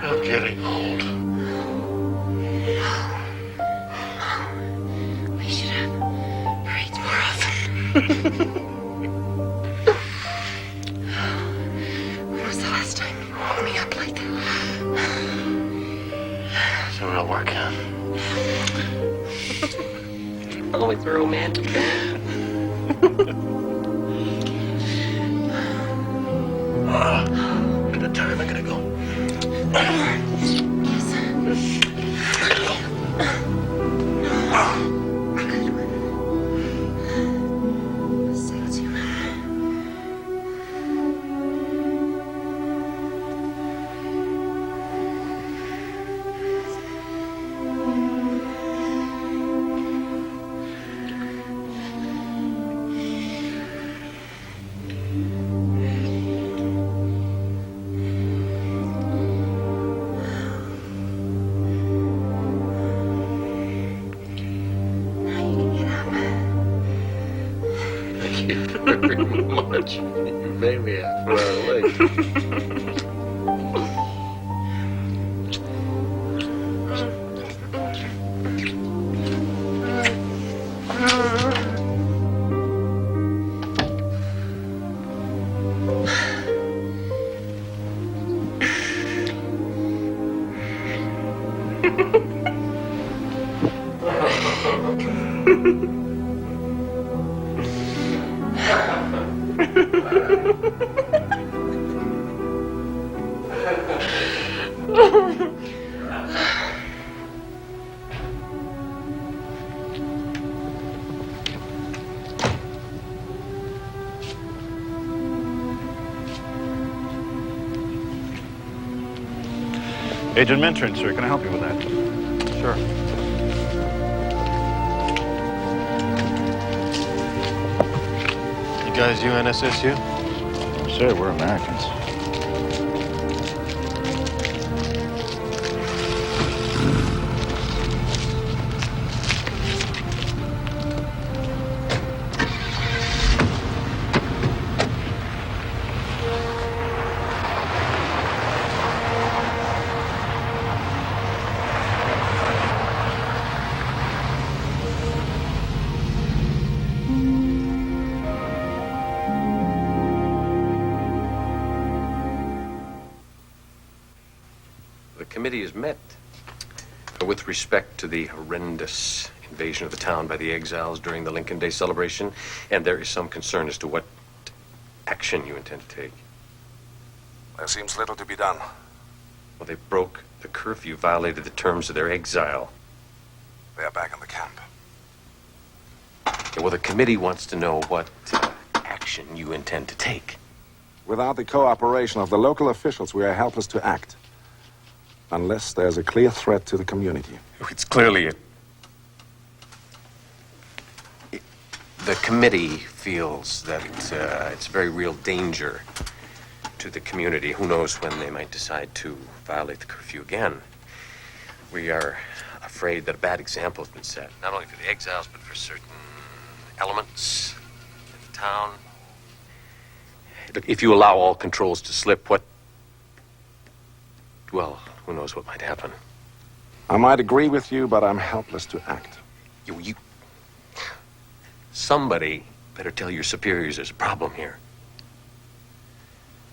I'm getting old. We should have parades more often. When was the last time you woke me up like that? It's a real workout. Always romantic. At the time, I gotta go. Thank you very much. You made me out for our lake. Agent Mintron, sir. Can I help you with that? Sure. You guys UNSSU? Sir, we're Americans. The committee is met with respect to the horrendous invasion of the town by the exiles during the Lincoln Day celebration, and there is some concern as to what action you intend to take. There seems little to be done. Well, they broke the curfew, violated the terms of their exile. They are back in the camp. Yeah, well, the committee wants to know what action you intend to take. Without the cooperation of the local officials, we are helpless to act. Unless there's a clear threat to the community. It's clearly the committee feels that it's a very real danger to the community. Who knows when they might decide to violate the curfew again. We are afraid that a bad example has been set, not only for the exiles, but for certain elements in the town. Look, if you allow all controls to slip, well, who knows what might happen. I might agree with you, but I'm helpless to act. Somebody better tell your superiors there's a problem here.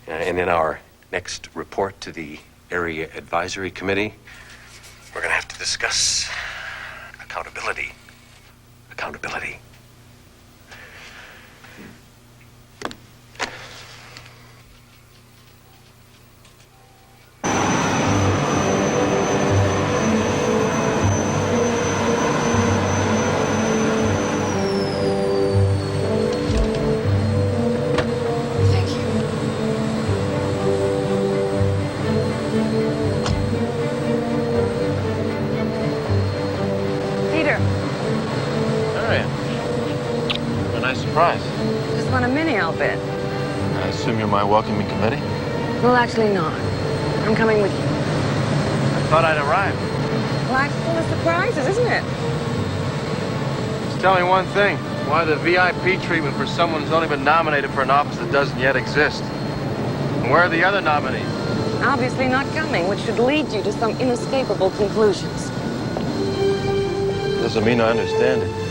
And in our next report to the Area Advisory Committee, we're going to have to discuss accountability. Accountability. Just want a mini outfit. I assume you're my welcoming committee? Well, actually not. I'm coming with you. I thought I'd arrived. Life's full of surprises, isn't it? Just tell me one thing. Why the VIP treatment for someone who's only been nominated for an office that doesn't yet exist? And where are the other nominees? Obviously not coming, which should lead you to some inescapable conclusions. Doesn't mean I understand it.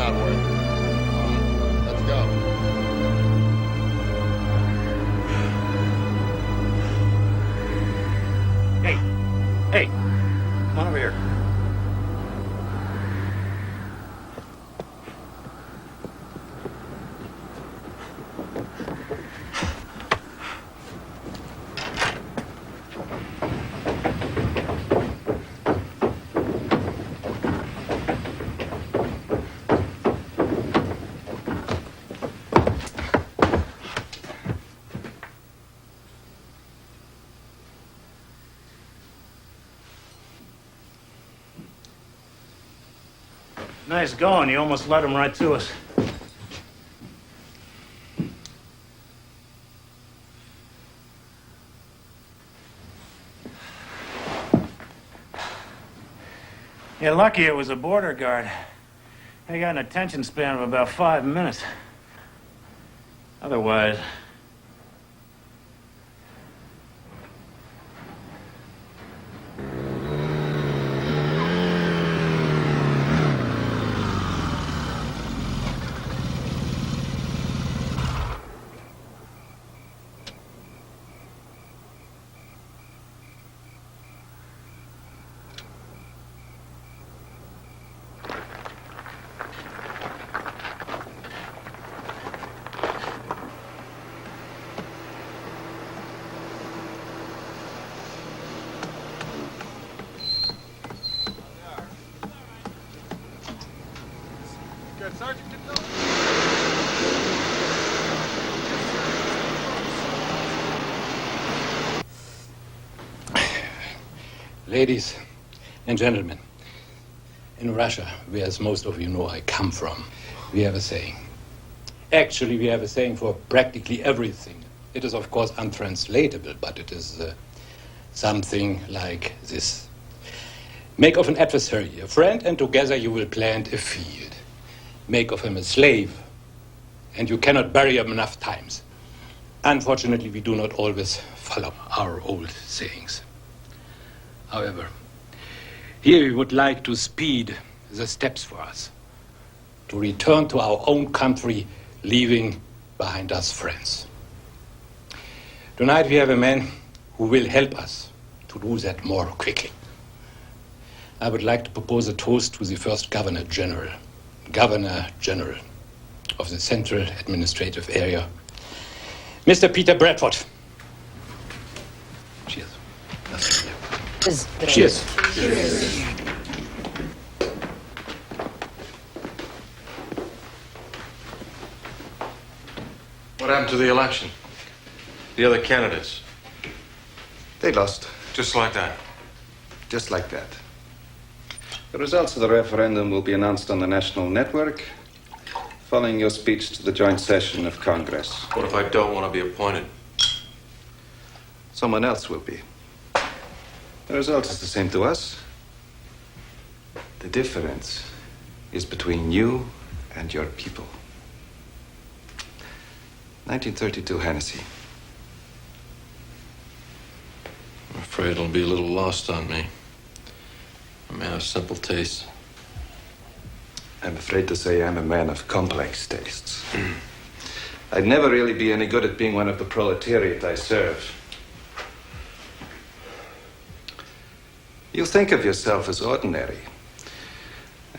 outward. Come on, let's go. Hey, come on over here. Nice going. You almost led him right to us. You're lucky it was a border guard. They got an attention span of about 5 minutes. Otherwise... Ladies and gentlemen, in Russia, where, as most of you know, I come from, we have a saying. Actually, we have a saying for practically everything. It is, of course, untranslatable, but it is something like this. Make of an adversary a friend, and together you will plant a field. Make of him a slave, and you cannot bury him enough times. Unfortunately, we do not always follow our old sayings. However, here we would like to speed the steps for us, to return to our own country, leaving behind us friends. Tonight we have a man who will help us to do that more quickly. I would like to propose a toast to the first Governor General of the Central Administrative Area, Mr. Peter Bradford. Cheers. Cheers. Cheers. What happened to the election? The other candidates? They lost. Just like that? Just like that. The results of the referendum will be announced on the national network following your speech to the joint session of Congress. What if I don't want to be appointed? Someone else will be. The result is the same to us. The difference is between you and your people. 1932 Hennessy. I'm afraid it'll be a little lost on me. A man of simple tastes. I'm afraid to say I'm a man of complex tastes. I'd never really be any good at being one of the proletariat I serve. You think of yourself as ordinary,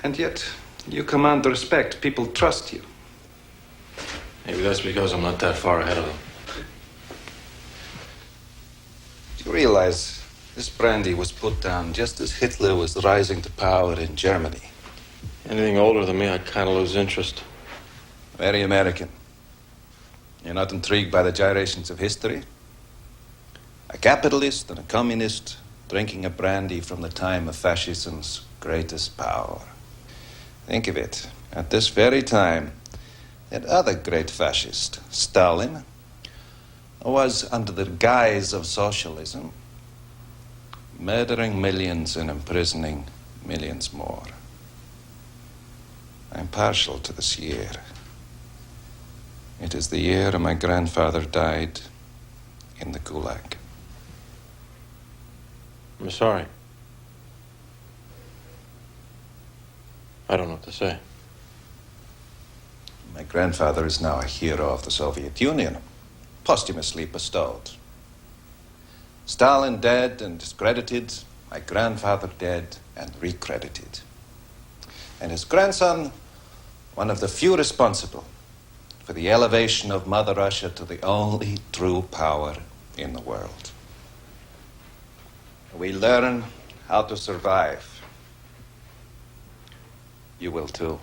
and yet you command respect. People trust you. Maybe that's because I'm not that far ahead of them. Do you realize this brandy was put down just as Hitler was rising to power in Germany? Anything older than me, I kind of lose interest. Very American. You're not intrigued by the gyrations of history? A capitalist and a communist drinking a brandy from the time of fascism's greatest power. Think of it. At this very time, that other great fascist, Stalin, was, under the guise of socialism, murdering millions and imprisoning millions more. I'm partial to this year. It is the year my grandfather died in the Gulag. I'm sorry. I don't know what to say. My grandfather is now a hero of the Soviet Union, posthumously bestowed. Stalin dead and discredited, my grandfather dead and recredited. And his grandson, one of the few responsible for the elevation of Mother Russia to the only true power in the world. We learn how to survive. You will too.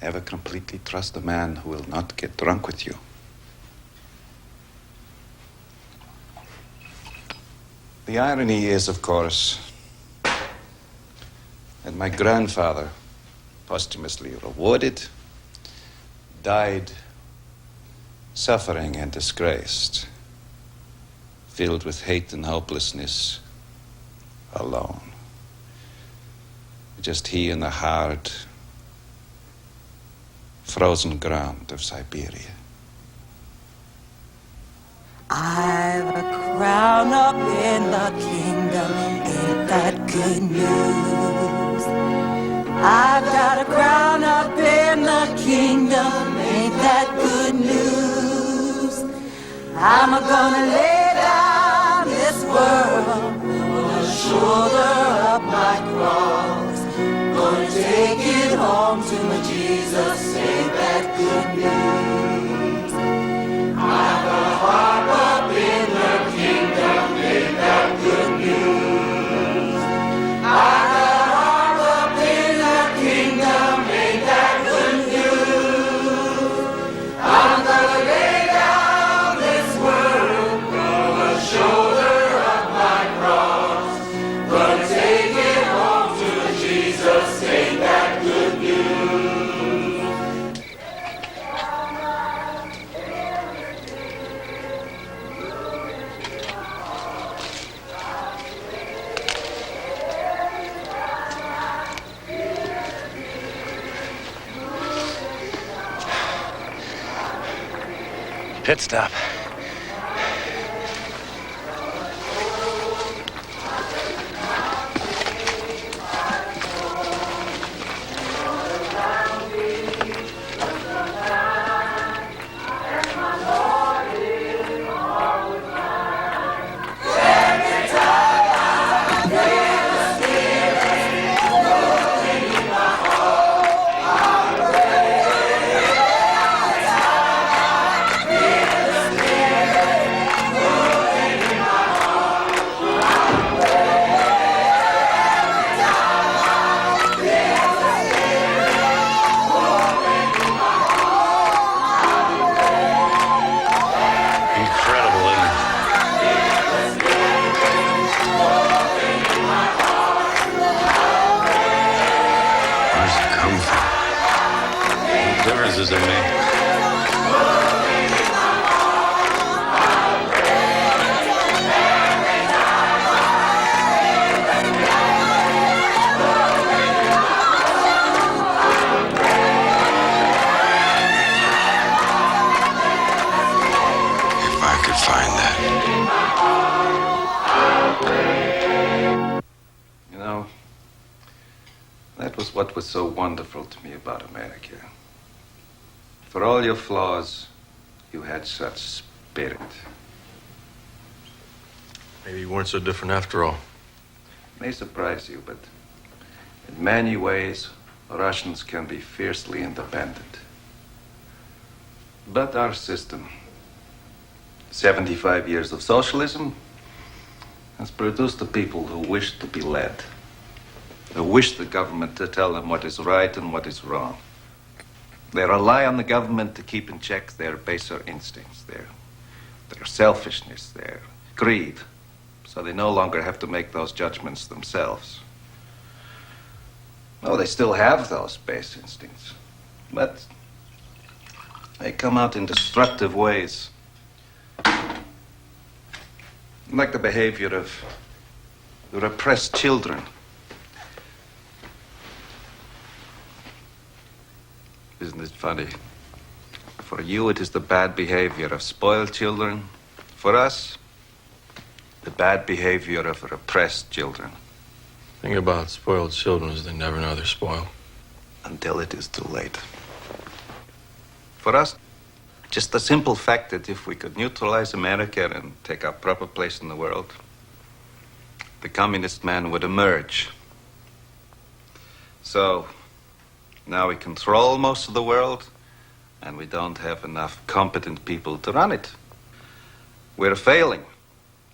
Never completely trust a man who will not get drunk with you. The irony is, of course, that my grandfather, posthumously rewarded, died suffering and disgraced, filled with hate and hopelessness, alone. Just he in the hard, frozen ground of Siberia. I've a crown up in the kingdom, ain't that good news? I've got a crown up in the kingdom, ain't that good news? I'm gonna lay down this world, gonna shoulder up my cross, gonna take it home to my Jesus, ain't that good news? I've a harp up in the kingdom, ain't that good news? I've a harp up in the kingdom, ain't that good news? I'm gonna lay down this world, gonna shoulder up my cross, gonna take it home to Jesus, ain't that good news? Pit stop. Differences in me. If I could find that. You know, that was what was so wonderful to me about America. For all your flaws, you had such spirit. Maybe you weren't so different after all. It may surprise you, but in many ways, Russians can be fiercely independent. But our system, 75 years of socialism, has produced a people who wish to be led, who wish the government to tell them what is right and what is wrong. They rely on the government to keep in check their baser instincts, their selfishness, their greed, so they no longer have to make those judgments themselves. Oh, they still have those base instincts, but they come out in destructive ways. Like the behavior of the repressed children. Isn't it funny? For you, it is the bad behavior of spoiled children. For us, the bad behavior of repressed children. The thing about spoiled children is they never know they're spoiled. Until it is too late. For us, just the simple fact that if we could neutralize America and take our proper place in the world, the communist man would emerge. So, now we control most of the world, and we don't have enough competent people to run it. We're failing,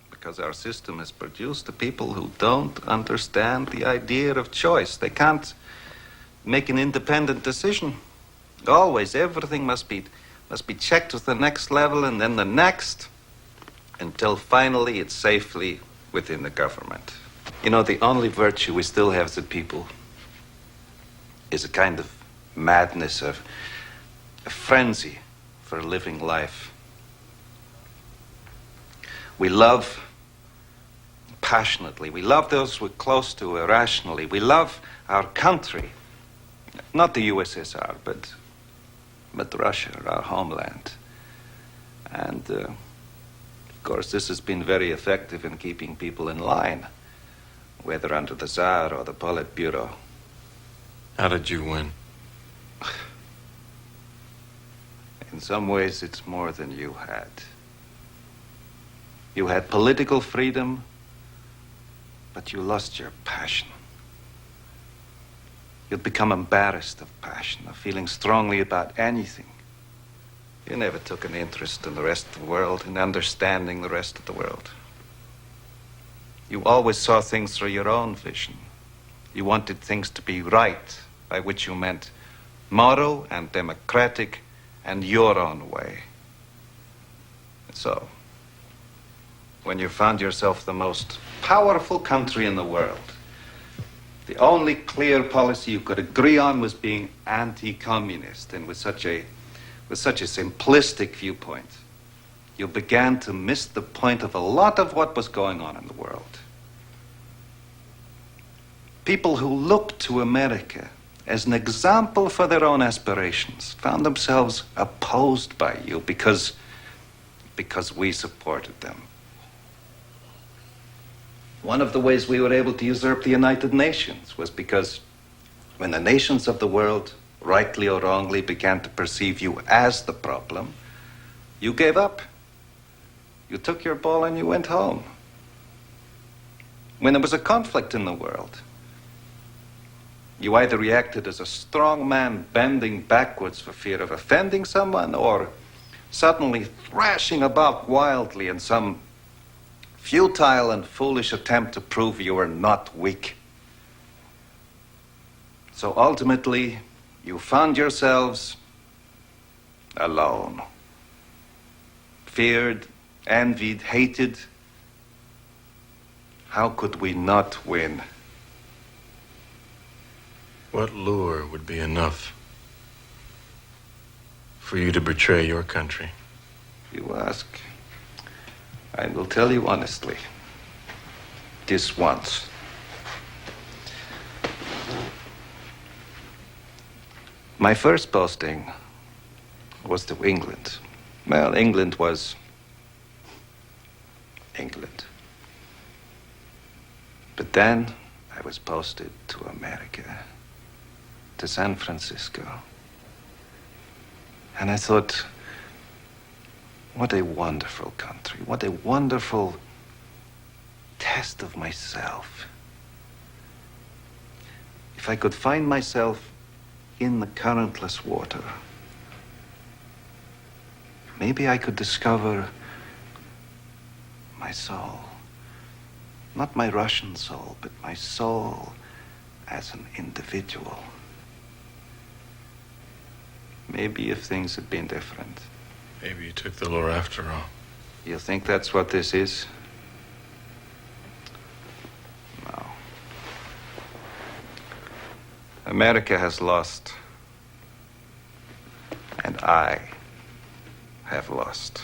because our system has produced the people who don't understand the idea of choice. They can't make an independent decision. Always, everything must be checked to the next level and then the next, until finally it's safely within the government. You know, the only virtue we still have as a people is a kind of madness, of a frenzy for living life. We love passionately. We love those we're close to irrationally. We love our country. Not the USSR, but Russia, our homeland. And, of course, this has been very effective in keeping people in line, whether under the Tsar or the Politburo. How did you win? In some ways, it's more than you had. You had political freedom, but you lost your passion. You'd become embarrassed of passion, of feeling strongly about anything. You never took an interest in the rest of the world, in understanding the rest of the world. You always saw things through your own vision. You wanted things to be right, by which you meant moral and democratic and your own way. So, when you found yourself the most powerful country in the world, the only clear policy you could agree on was being anti-communist, and with such a simplistic viewpoint, you began to miss the point of a lot of what was going on in the world. People who looked to America as an example for their own aspirations found themselves opposed by you because we supported them. One of the ways we were able to usurp the United Nations was because when the nations of the world, rightly or wrongly, began to perceive you as the problem, you gave up. You took your ball and you went home. When there was a conflict in the world, you either reacted as a strong man bending backwards for fear of offending someone, or suddenly thrashing about wildly in some futile and foolish attempt to prove you were not weak. So ultimately, you found yourselves alone. Feared, envied, hated. How could we not win? What lure would be enough for you to betray your country? You ask. I will tell you honestly. This once. My first posting was to England. Well, England was England. But then I was posted to America, to San Francisco. And I thought, what a wonderful country. What a wonderful test of myself. If I could find myself in the currentless water, maybe I could discover my soul. Not my Russian soul, but my soul as an individual. Maybe if things had been different. Maybe you took the lure after all. You think that's what this is? No. America has lost. And I have lost.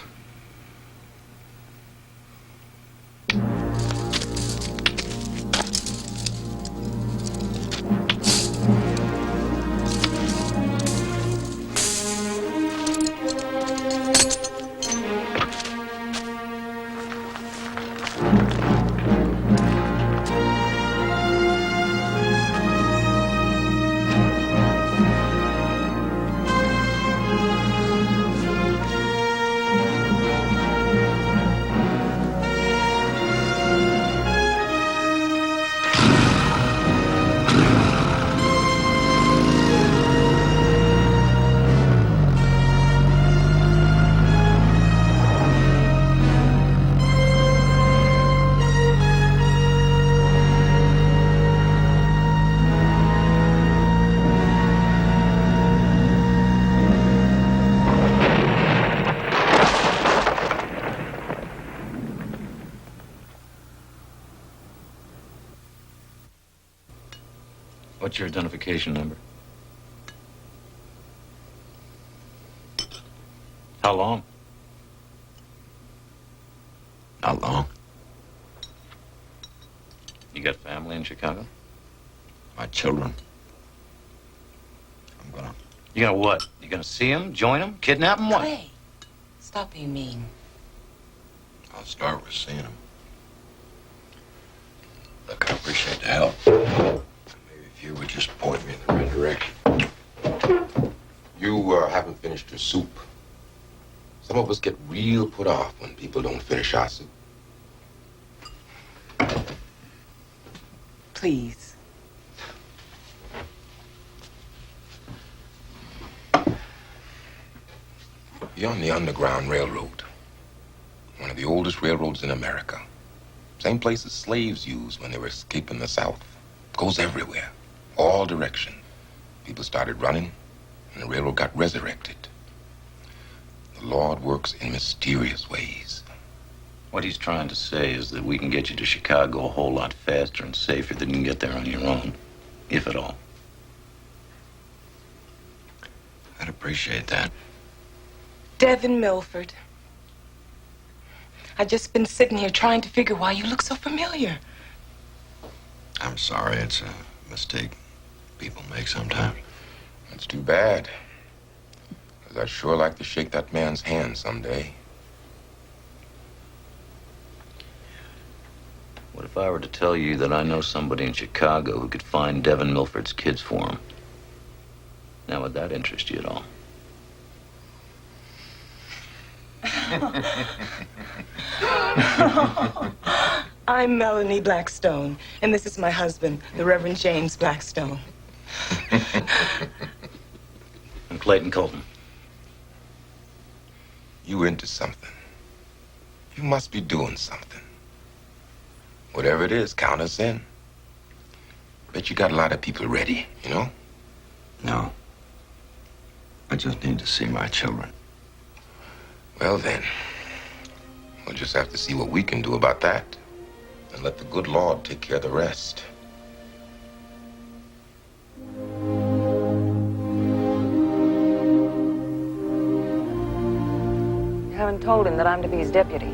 What's your identification number? How long? Not long. You got family in Chicago? My children. You gonna what? You gonna see them, join them, kidnap them, what? Clay, stop being mean. I'll start with seeing them. Look, I appreciate the help. Maybe if you would just point me in the right direction. You haven't finished your soup. Some of us get real put off when people don't finish our soup. Please. You're on the Underground Railroad, one of the oldest railroads in America. Same place as slaves used when they were escaping the South. Goes everywhere, all directions. People started running, and the railroad got resurrected. The Lord works in mysterious ways. What he's trying to say is that we can get you to Chicago a whole lot faster and safer than you can get there on your own, if at all. I'd appreciate that. Devin Milford. I've just been sitting here trying to figure why you look so familiar. I'm sorry, it's a mistake people make sometimes. That's too bad. Because I'd sure like to shake that man's hand someday. What if I were to tell you that I know somebody in Chicago who could find Devin Milford's kids for him? Now, would that interest you at all? I'm Melanie Blackstone, and this is my husband, the Reverend James Blackstone. I'm Clayton Colton. You into something. You must be doing something. Whatever it is, count us in. Bet you got a lot of people ready, you know? No. I just need to see my children. Well then, we'll just have to see what we can do about that. And let the good Lord take care of the rest. You haven't told him that I'm to be his deputy.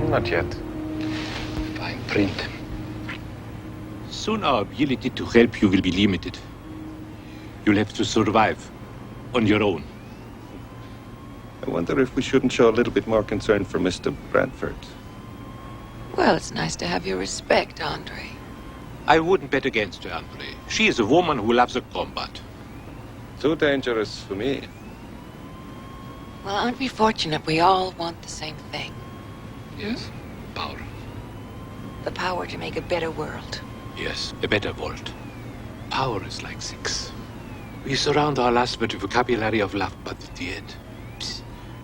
Not yet. Fine print. Soon our ability to help you will be limited. You'll have to survive on your own. I wonder if we shouldn't show a little bit more concern for Mr. Bradford. Well, it's nice to have your respect, Andre. I wouldn't bet against her, Andre. She is a woman who loves a combat. Too dangerous for me. Well, aren't we fortunate we all want the same thing? Yes, power. The power to make a better world. Yes, a better world. Power is like sex. We surround our lust with the vocabulary of love, but at the end,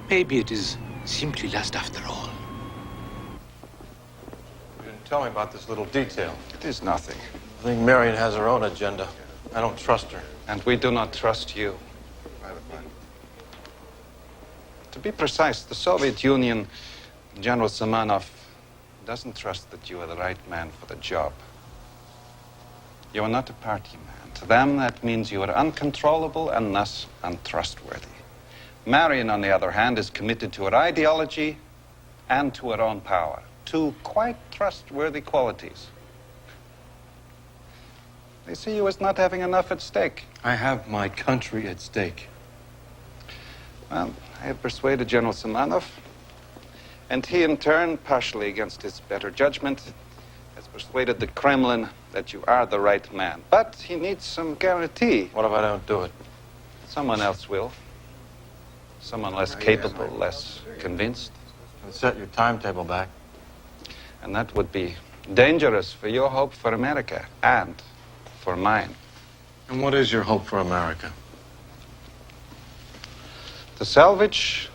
maybe it is simply lust after all. You didn't tell me about this little detail. It is nothing. I think Marion has her own agenda. I don't trust her. And we do not trust you. To be precise, the Soviet Union, General Semenov, doesn't trust that you are the right man for the job. You are not a party man. To them, that means you are uncontrollable and thus untrustworthy. Marion, on the other hand, is committed to her ideology and to her own power. Two quite trustworthy qualities. They see you as not having enough at stake. I have my country at stake. Well, I have persuaded General Semenov, and he, in turn, partially against his better judgment, has persuaded the Kremlin that you are the right man. But he needs some guarantee. What if I don't do it? Someone else will. Someone less capable, less convinced. And set your timetable back. And that would be dangerous for your hope for America and for mine. And what is your hope for America? To salvage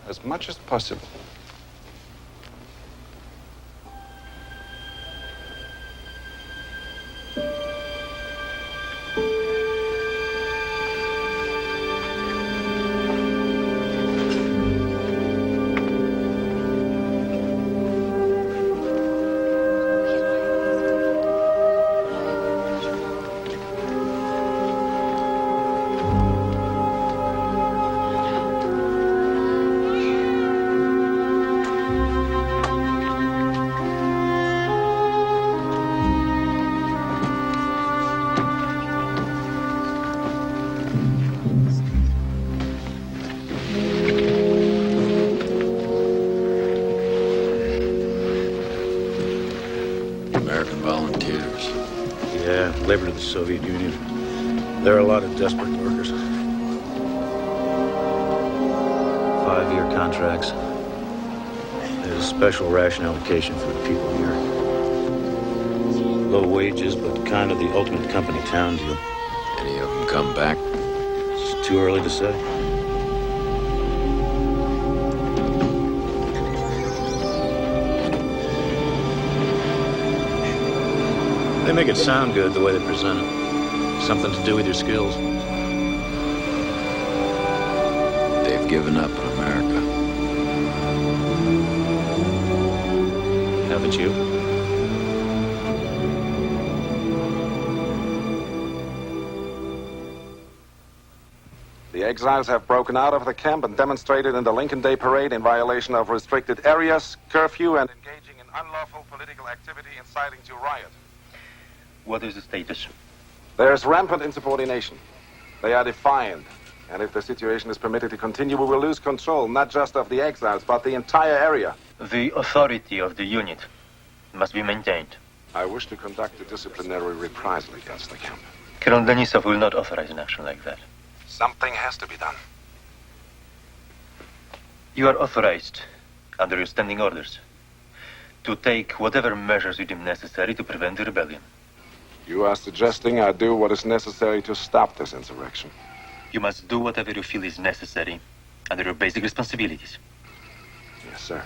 as much as possible. American volunteers. Yeah, labor to the Soviet Union. There are a lot of desperate workers. 5-year contracts. There's a special ration allocation for the people here. Low wages, but kind of the ultimate company town deal. Any of them come back? It's too early to say. They make it sound good the way they present it. Something to do with your skills. They've given up on America. Haven't you? The exiles have broken out of the camp and demonstrated in the Lincoln Day Parade in violation of restricted areas, curfew, and engaging in unlawful political activity inciting to riot. What is the status? There's rampant insubordination. They are defiant. And if the situation is permitted to continue, we will lose control, not just of the exiles, but the entire area. The authority of the unit must be maintained. I wish to conduct a disciplinary reprisal against the camp. Colonel Denisov will not authorize an action like that. Something has to be done. You are authorized, under your standing orders, to take whatever measures you deem necessary to prevent the rebellion. You are suggesting I do what is necessary to stop this insurrection. You must do whatever you feel is necessary under your basic responsibilities. Yes, sir.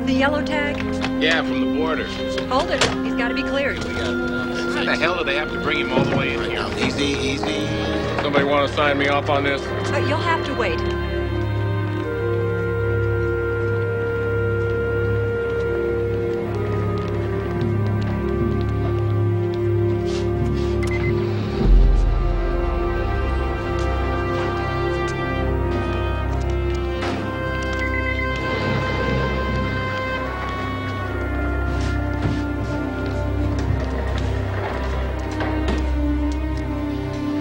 Yellow tag? Yeah, from the border. Hold it. He's got to be cleared. Why the hell do they have to bring him all the way in here? Easy, easy. Somebody want to sign me off on this? You'll have to wait.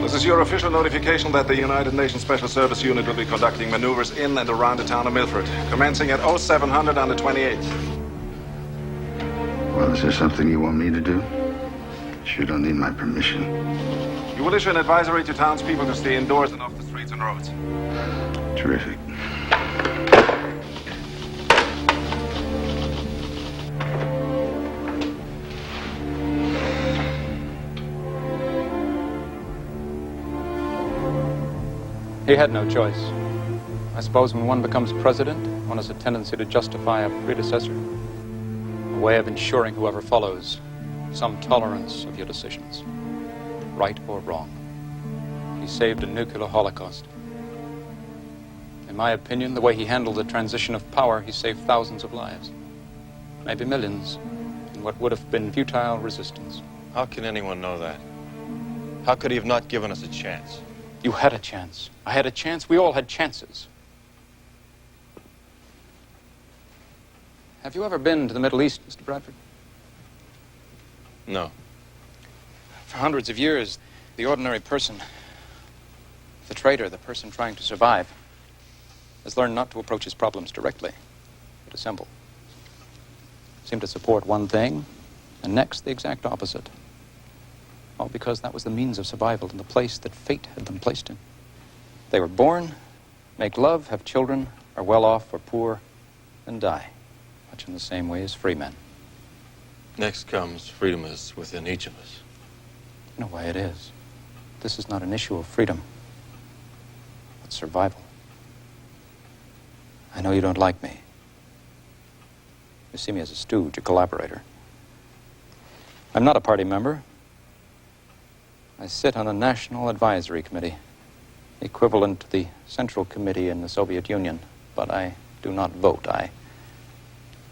This is your official notification that the United Nations Special Service Unit will be conducting maneuvers in and around the town of Milford, commencing at 0700 on the 28th. Well, is there something you want me to do? Sure don't need my permission. You will issue an advisory to townspeople to stay indoors and off the streets and roads. Terrific. He had no choice. I suppose when one becomes president, one has a tendency to justify a predecessor. A way of ensuring whoever follows some tolerance of your decisions, right or wrong. He saved a nuclear holocaust. In my opinion, the way he handled the transition of power, he saved thousands of lives, maybe millions, in what would have been futile resistance. How can anyone know that? How could he have not given us a chance? You had a chance. I had a chance. We all had chances. Have you ever been to the Middle East, Mr. Bradford? No. For hundreds of years, the ordinary person, the trader, the person trying to survive, has learned not to approach his problems directly, assemble. Seemed to support one thing, and next the exact opposite. All because that was the means of survival in the place that fate had them placed in. They were born, make love, have children, are well off or poor, and die, much in the same way as free men. Next comes freedom is within each of us. In a way it is. This is not an issue of freedom, but survival. I know you don't like me. You see me as a stooge, a collaborator. I'm not a party member. I sit on a National Advisory Committee, equivalent to the Central Committee in the Soviet Union, but I do not vote. I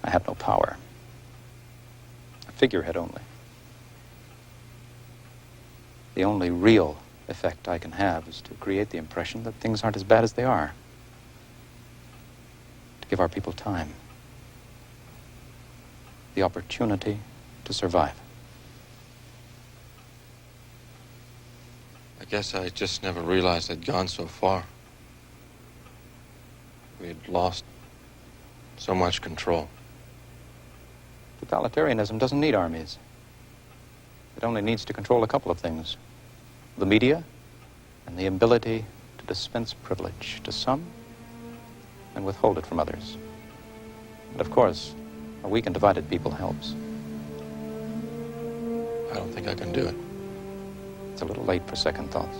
have no power. A figurehead only. The only real effect I can have is to create the impression that things aren't as bad as they are. To give our people time. The opportunity to survive. I guess I just never realized I'd gone so far. We had lost so much control. Totalitarianism doesn't need armies. It only needs to control a couple of things. The media and the ability to dispense privilege to some and withhold it from others. And of course, a weak and divided people helps. I don't think I can do it. It's a little late for second thoughts.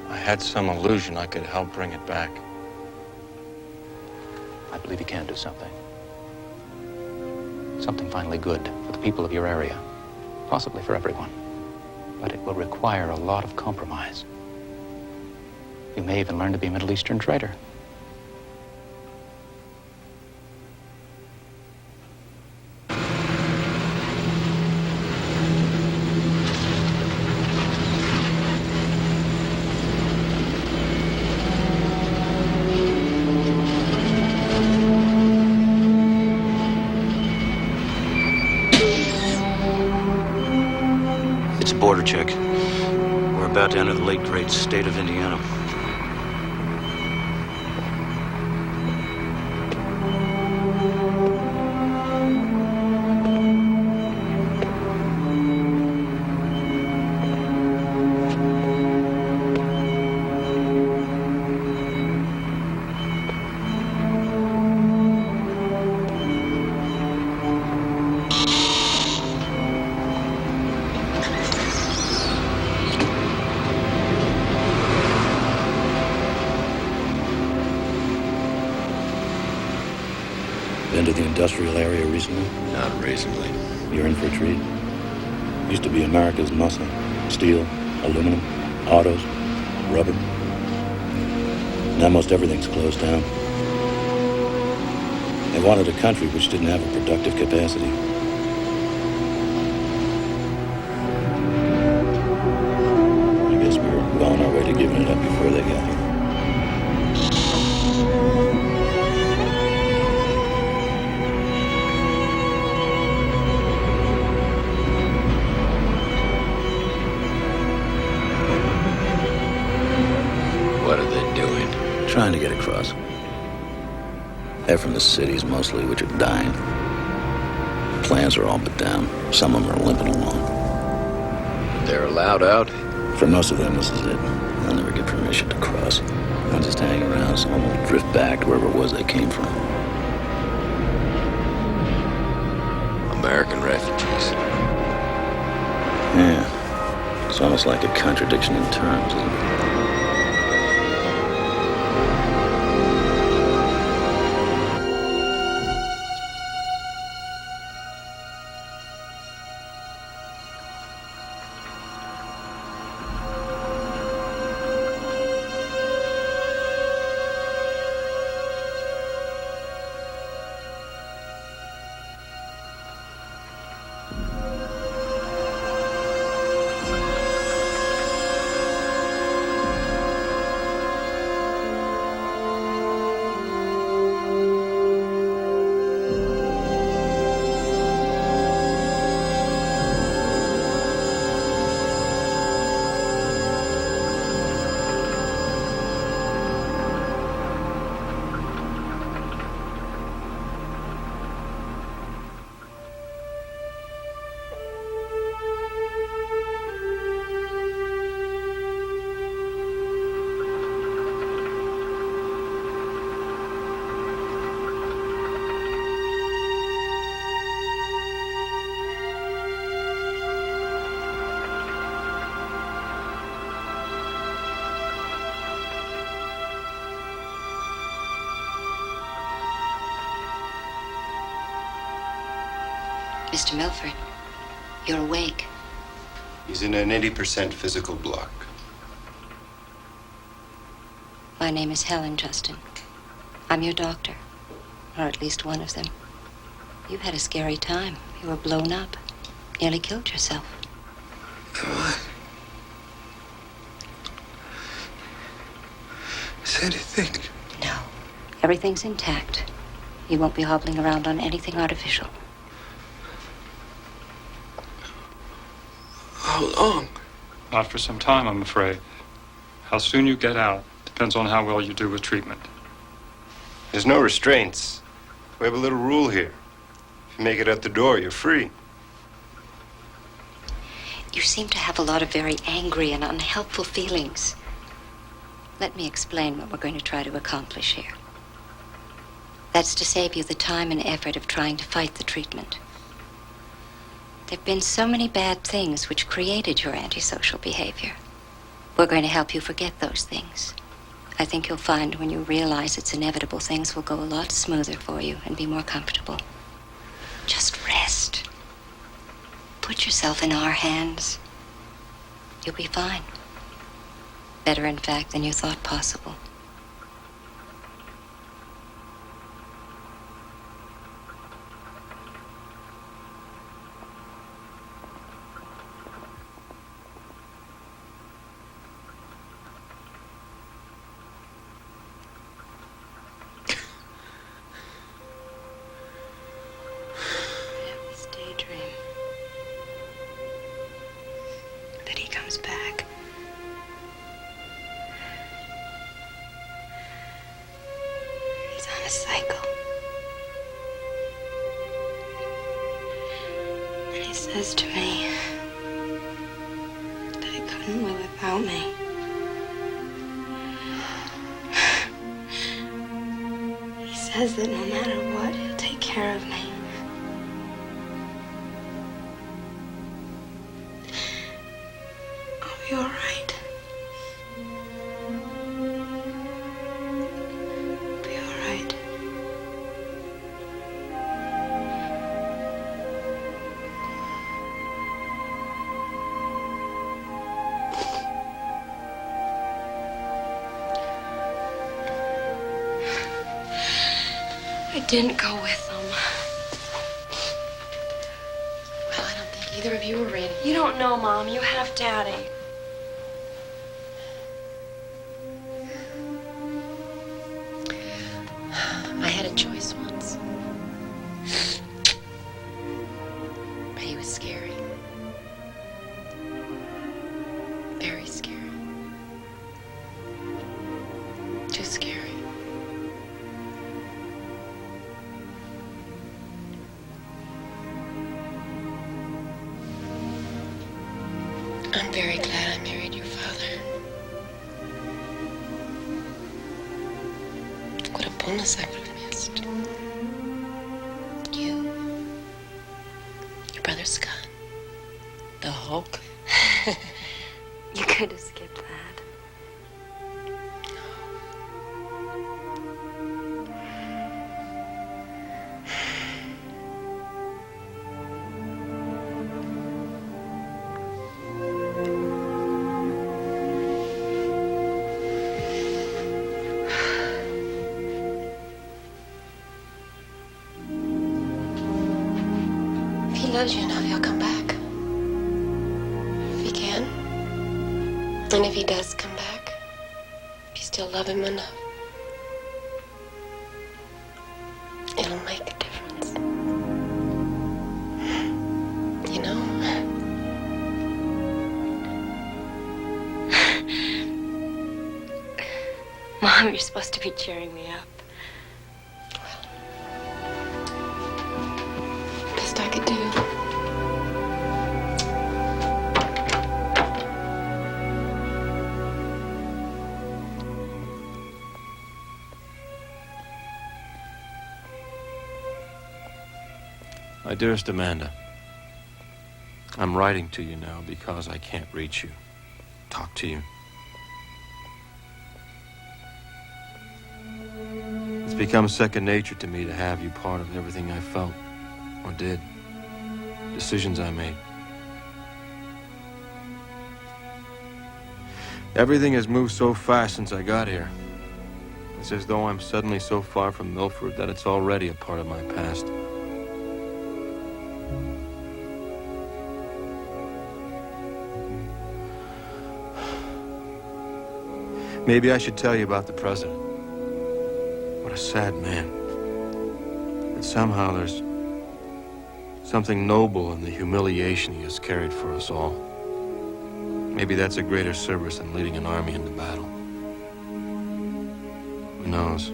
I had some illusion I could help bring it back. I believe you can do something. Something finally good for the people of your area. Possibly for everyone. But it will require a lot of compromise. You may even learn to be a Middle Eastern traitor. Border check. We're about to enter the late great state of Indiana. Been to the industrial area recently? Not recently. You're in for a treat. Used to be America's muscle. Steel, aluminum, autos, rubber. Now most everything's closed down. They wanted a country which didn't have a productive capacity. I guess we were well on our way to giving it up before they got here. Trying to get across. They're from the cities mostly, which are dying. Plans are all but down. Some of them are limping along. They're allowed out? For most of them, this is it. They'll never get permission to cross. They'll just hang around. Some of them will drift back to wherever it was they came from. American refugees. Yeah. It's almost like a contradiction in terms, isn't it? Mr. Milford, you're awake. He's in an 80% physical block. My name is Helen, Justin. I'm your doctor, or at least one of them. You've had a scary time. You were blown up. Nearly killed yourself. What? Is anything? No. Everything's intact. You won't be hobbling around on anything artificial. How long? Not for some time, I'm afraid. How soon you get out depends on how well you do with treatment. There's no restraints. We have a little rule here. If you make it out the door, you're free. You seem to have a lot of very angry and unhelpful feelings. Let me explain what we're going to try to accomplish here. That's to save you the time and effort of trying to fight the treatment. There have been so many bad things which created your antisocial behavior. We're going to help you forget those things. I think you'll find when you realize it's inevitable, things will go a lot smoother for you and be more comfortable. Just rest. Put yourself in our hands. You'll be fine. Better, in fact, than you thought possible. Back. He's on a cycle. And he says to me that he couldn't live without me. He says that no matter what, he'll take care of me. I'll be all right. I'll be all right. I didn't go with them. Well, I don't think either of you were ready. You don't know, Mom. You have Daddy. I had a choice once. But he was scary. Very scary. Too scary. I'm very glad I married your father. What a bonus I would have missed. You, your brother Scott, the Hulk. You could have skipped that. If he loves you enough, he'll come back. If he can. And if he does come back, if you still love him enough, it'll make a difference. You know? Mom, you're supposed to be cheering me up. Best I could do. My dearest Amanda, I'm writing to you now because I can't reach you, talk to you. It's become second nature to me to have you part of everything I felt or did. decisions I made. Everything has moved so fast since I got here. It's as though I'm suddenly so far from Milford that it's already a part of my past. Maybe I should tell you about the president. What a sad man. But somehow there's something noble in the humiliation he has carried for us all. Maybe that's a greater service than leading an army into battle. Who knows?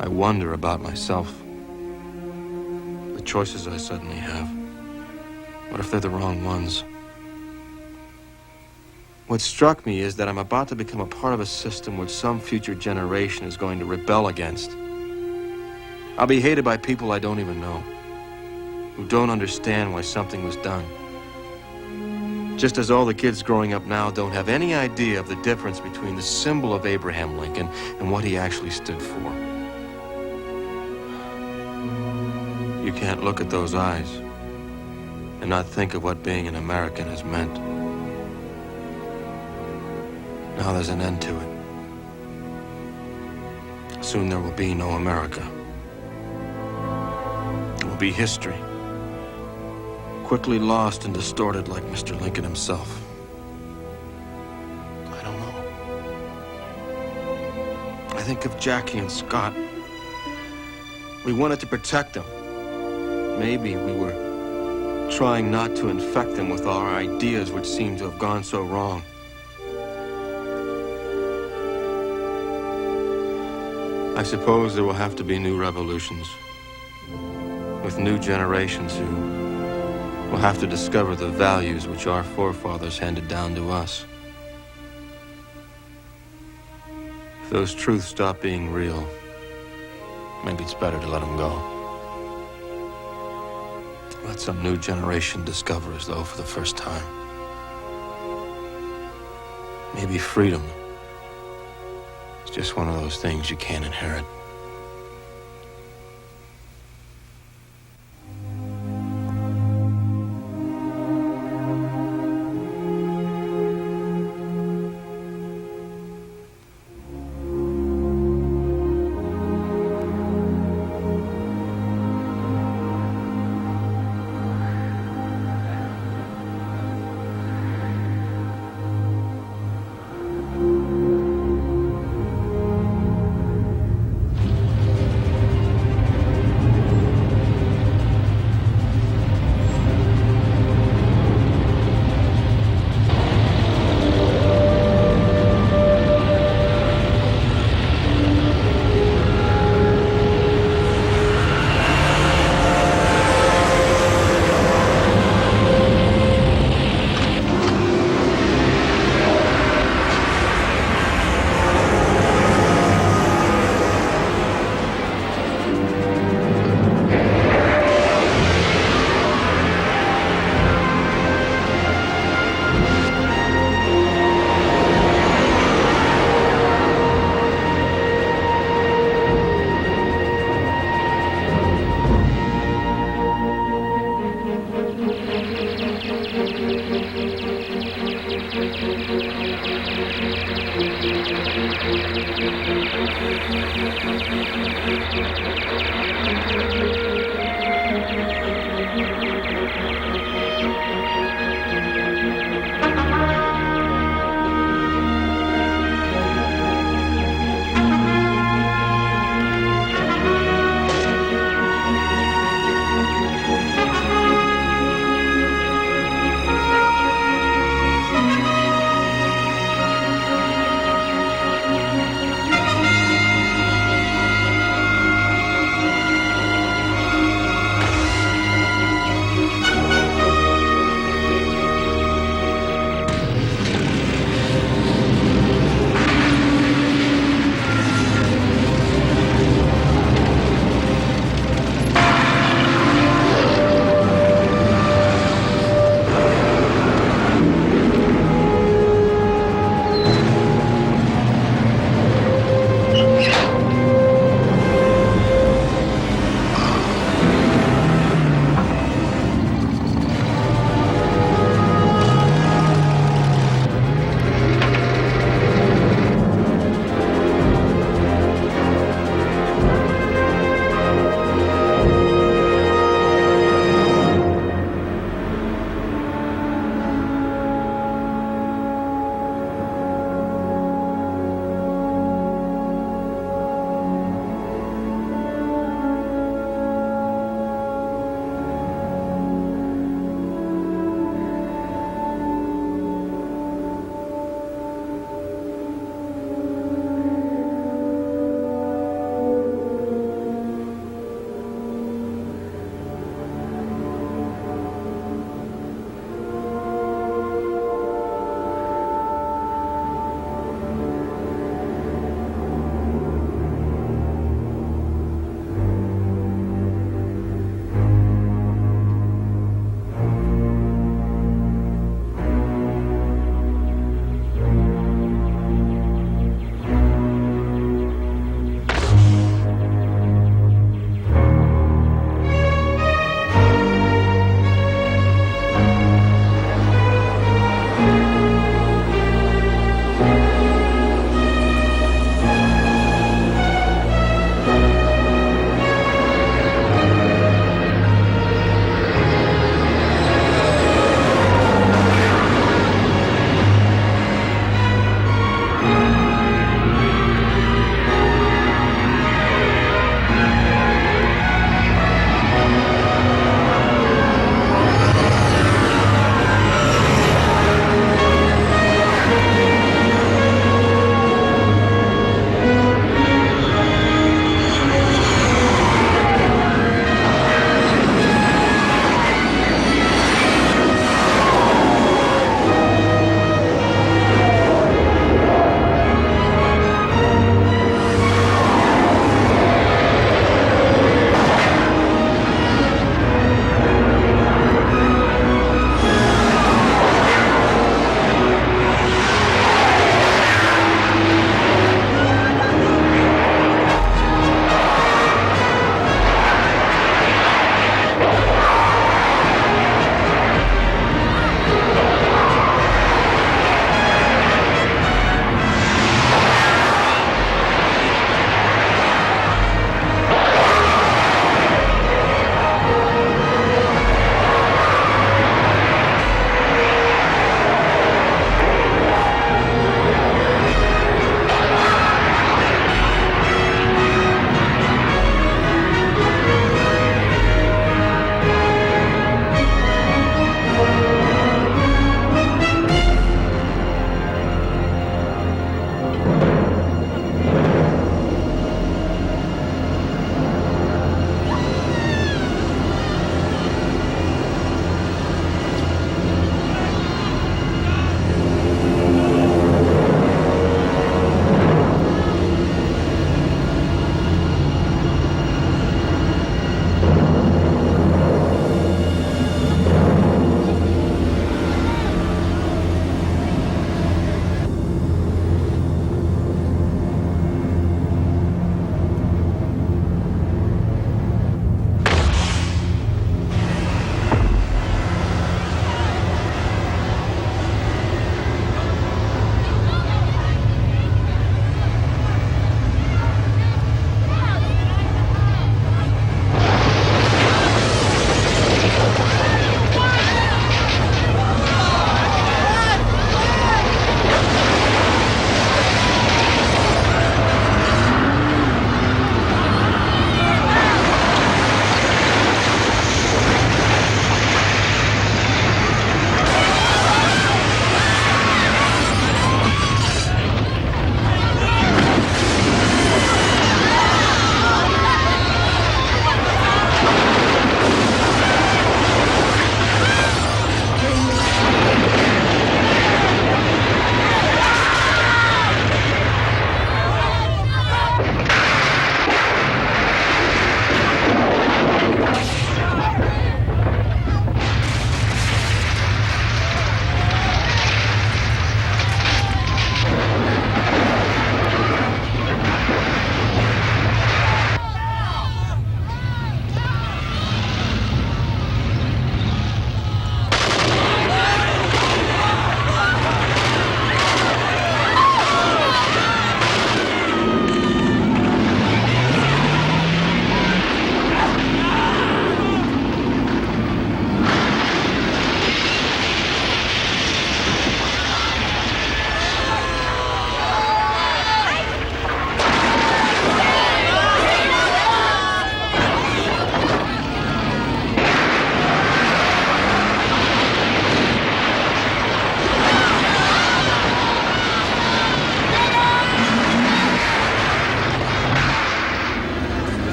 I wonder about myself. The choices I suddenly have. What if they're the wrong ones? What struck me is that I'm about to become a part of a system which some future generation is going to rebel against. I'll be hated by people I don't even know, who don't understand why something was done. Just as all the kids growing up now don't have any idea of the difference between the symbol of Abraham Lincoln and what he actually stood for. You can't look at those eyes and not think of what being an American has meant. Now there's an end to it. Soon there will be no America. It will be history. Quickly lost and distorted like Mr. Lincoln himself. I don't know. I think of Jackie and Scott. We wanted to protect them. Maybe we were trying not to infect them with our ideas which seemed to have gone so wrong. I suppose there will have to be new revolutions, with new generations who will have to discover the values which our forefathers handed down to us. If those truths stop being real, maybe it's better to let them go. Let some new generation discover as though for the first time. Maybe freedom is just one of those things you can't inherit.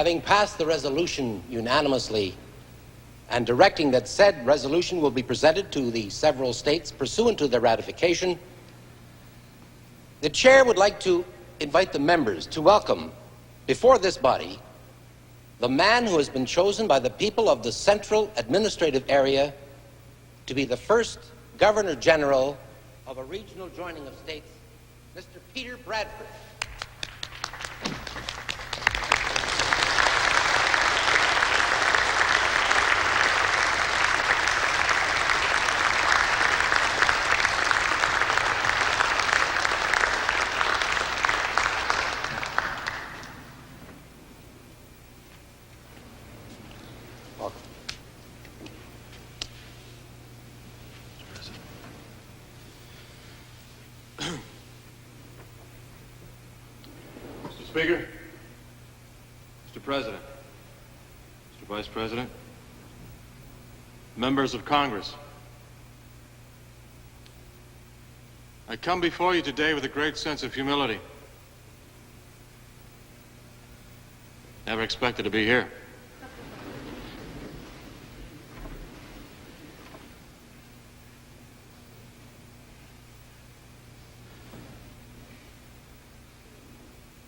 Having passed the resolution unanimously and directing that said resolution will be presented to the several states pursuant to their ratification, the chair would like to invite the members to welcome before this body the man who has been chosen by the people of the Central Administrative Area to be the first Governor General of a regional joining of states, Mr. Peter Bradford. Speaker, Mr. President, Mr. Vice President, members of Congress, I come before you today with a great sense of humility. Never expected to be here.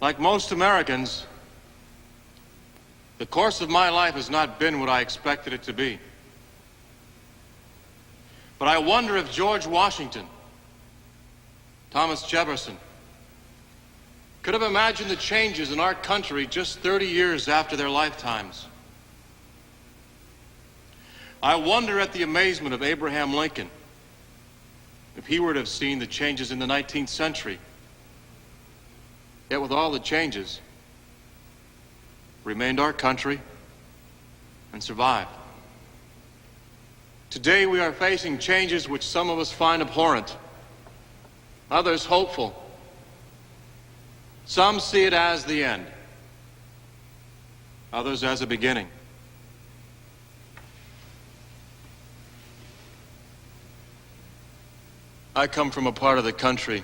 Like most Americans, the course of my life has not been what I expected it to be. But I wonder if George Washington, Thomas Jefferson, could have imagined the changes in our country just 30 years after their lifetimes. I wonder at the amazement of Abraham Lincoln, if he were to have seen the changes in the 19th century. Yet with all the changes, remained our country and survived. Today we are facing changes which some of us find abhorrent, others hopeful. Some see it as the end, others as a beginning. I come from a part of the country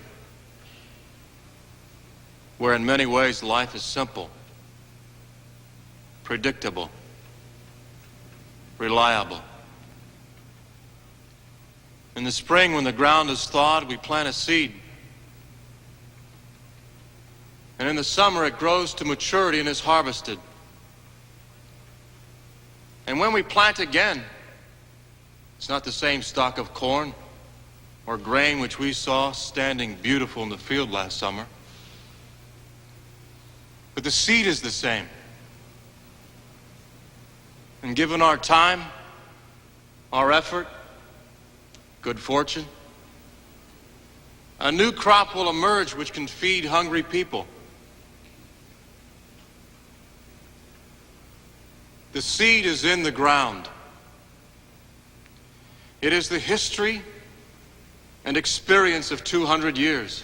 where in many ways life is simple, predictable, reliable. In the spring, when the ground is thawed, we plant a seed. And in the summer, it grows to maturity and is harvested. And when we plant again, it's not the same stalk of corn or grain which we saw standing beautiful in the field last summer. But the seed is the same. And given our time, our effort, good fortune, a new crop will emerge which can feed hungry people. The seed is in the ground. It is the history and experience of 200 years.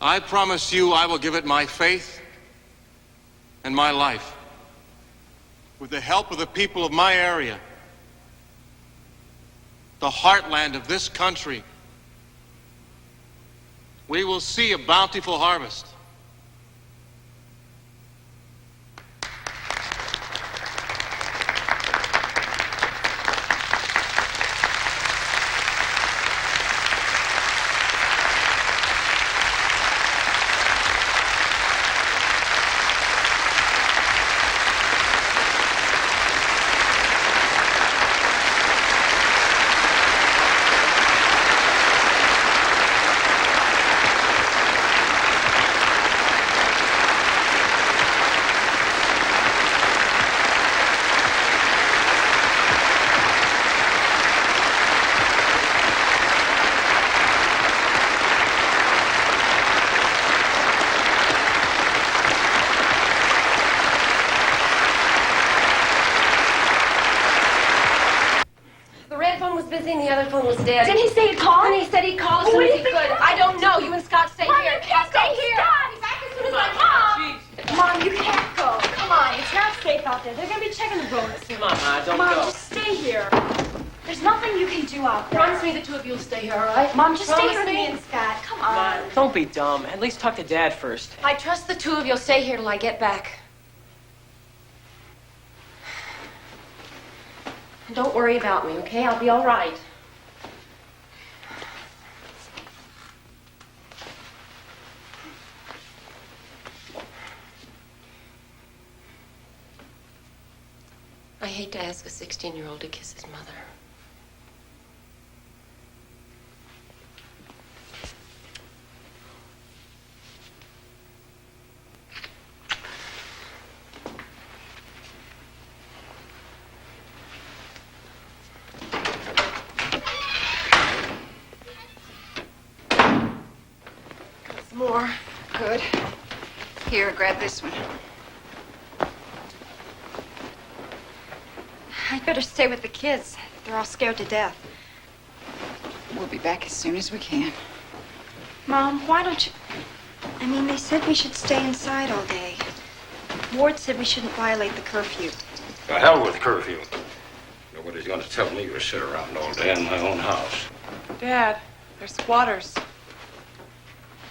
I promise you I will give it my faith and my life. With the help of the people of my area, the heartland of this country, we will see a bountiful harvest. busy and the other phone was dead. Didn't he say he'd call? And he said he'd call as soon as he could. I don't know. You and Scott stay Mom, here. you can't stay here. Scott, he's back as soon as I Mom, you can't go. Come on, it's not safe out there. They're going to be checking the road soon. Come on, Ma, don't Mom, go. just stay here. There's nothing you can do out there. Promise me the two of you will stay here, all right? Mom, just stay Promise here with me. me and Scott. Come on. Don't be dumb. At least talk to Dad first. I trust the two of you will stay here till I get back. And don't worry about me, okay? I'll be all right. I hate to ask a 16-year-old to kiss his mother. Some more. Good. Here, grab this one. I'd better stay with the kids. They're all scared to death. We'll be back as soon as we can. Mom, why don't you... I mean, they said we should stay inside all day. Ward said we shouldn't violate the curfew. The hell with curfew. Nobody's gonna tell me to sit around all day in my own house. Dad, they're squatters.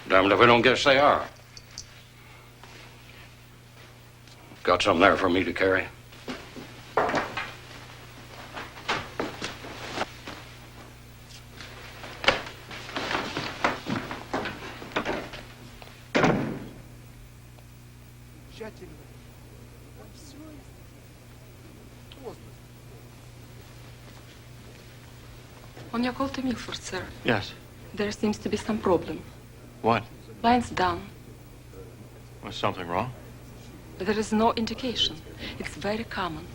Damned if I don't guess they are. Got something there for me to carry? On your call to Milford, sir, Yes. there seems to be some problem. What? Line's down. Was something wrong? There is no indication. It's very common.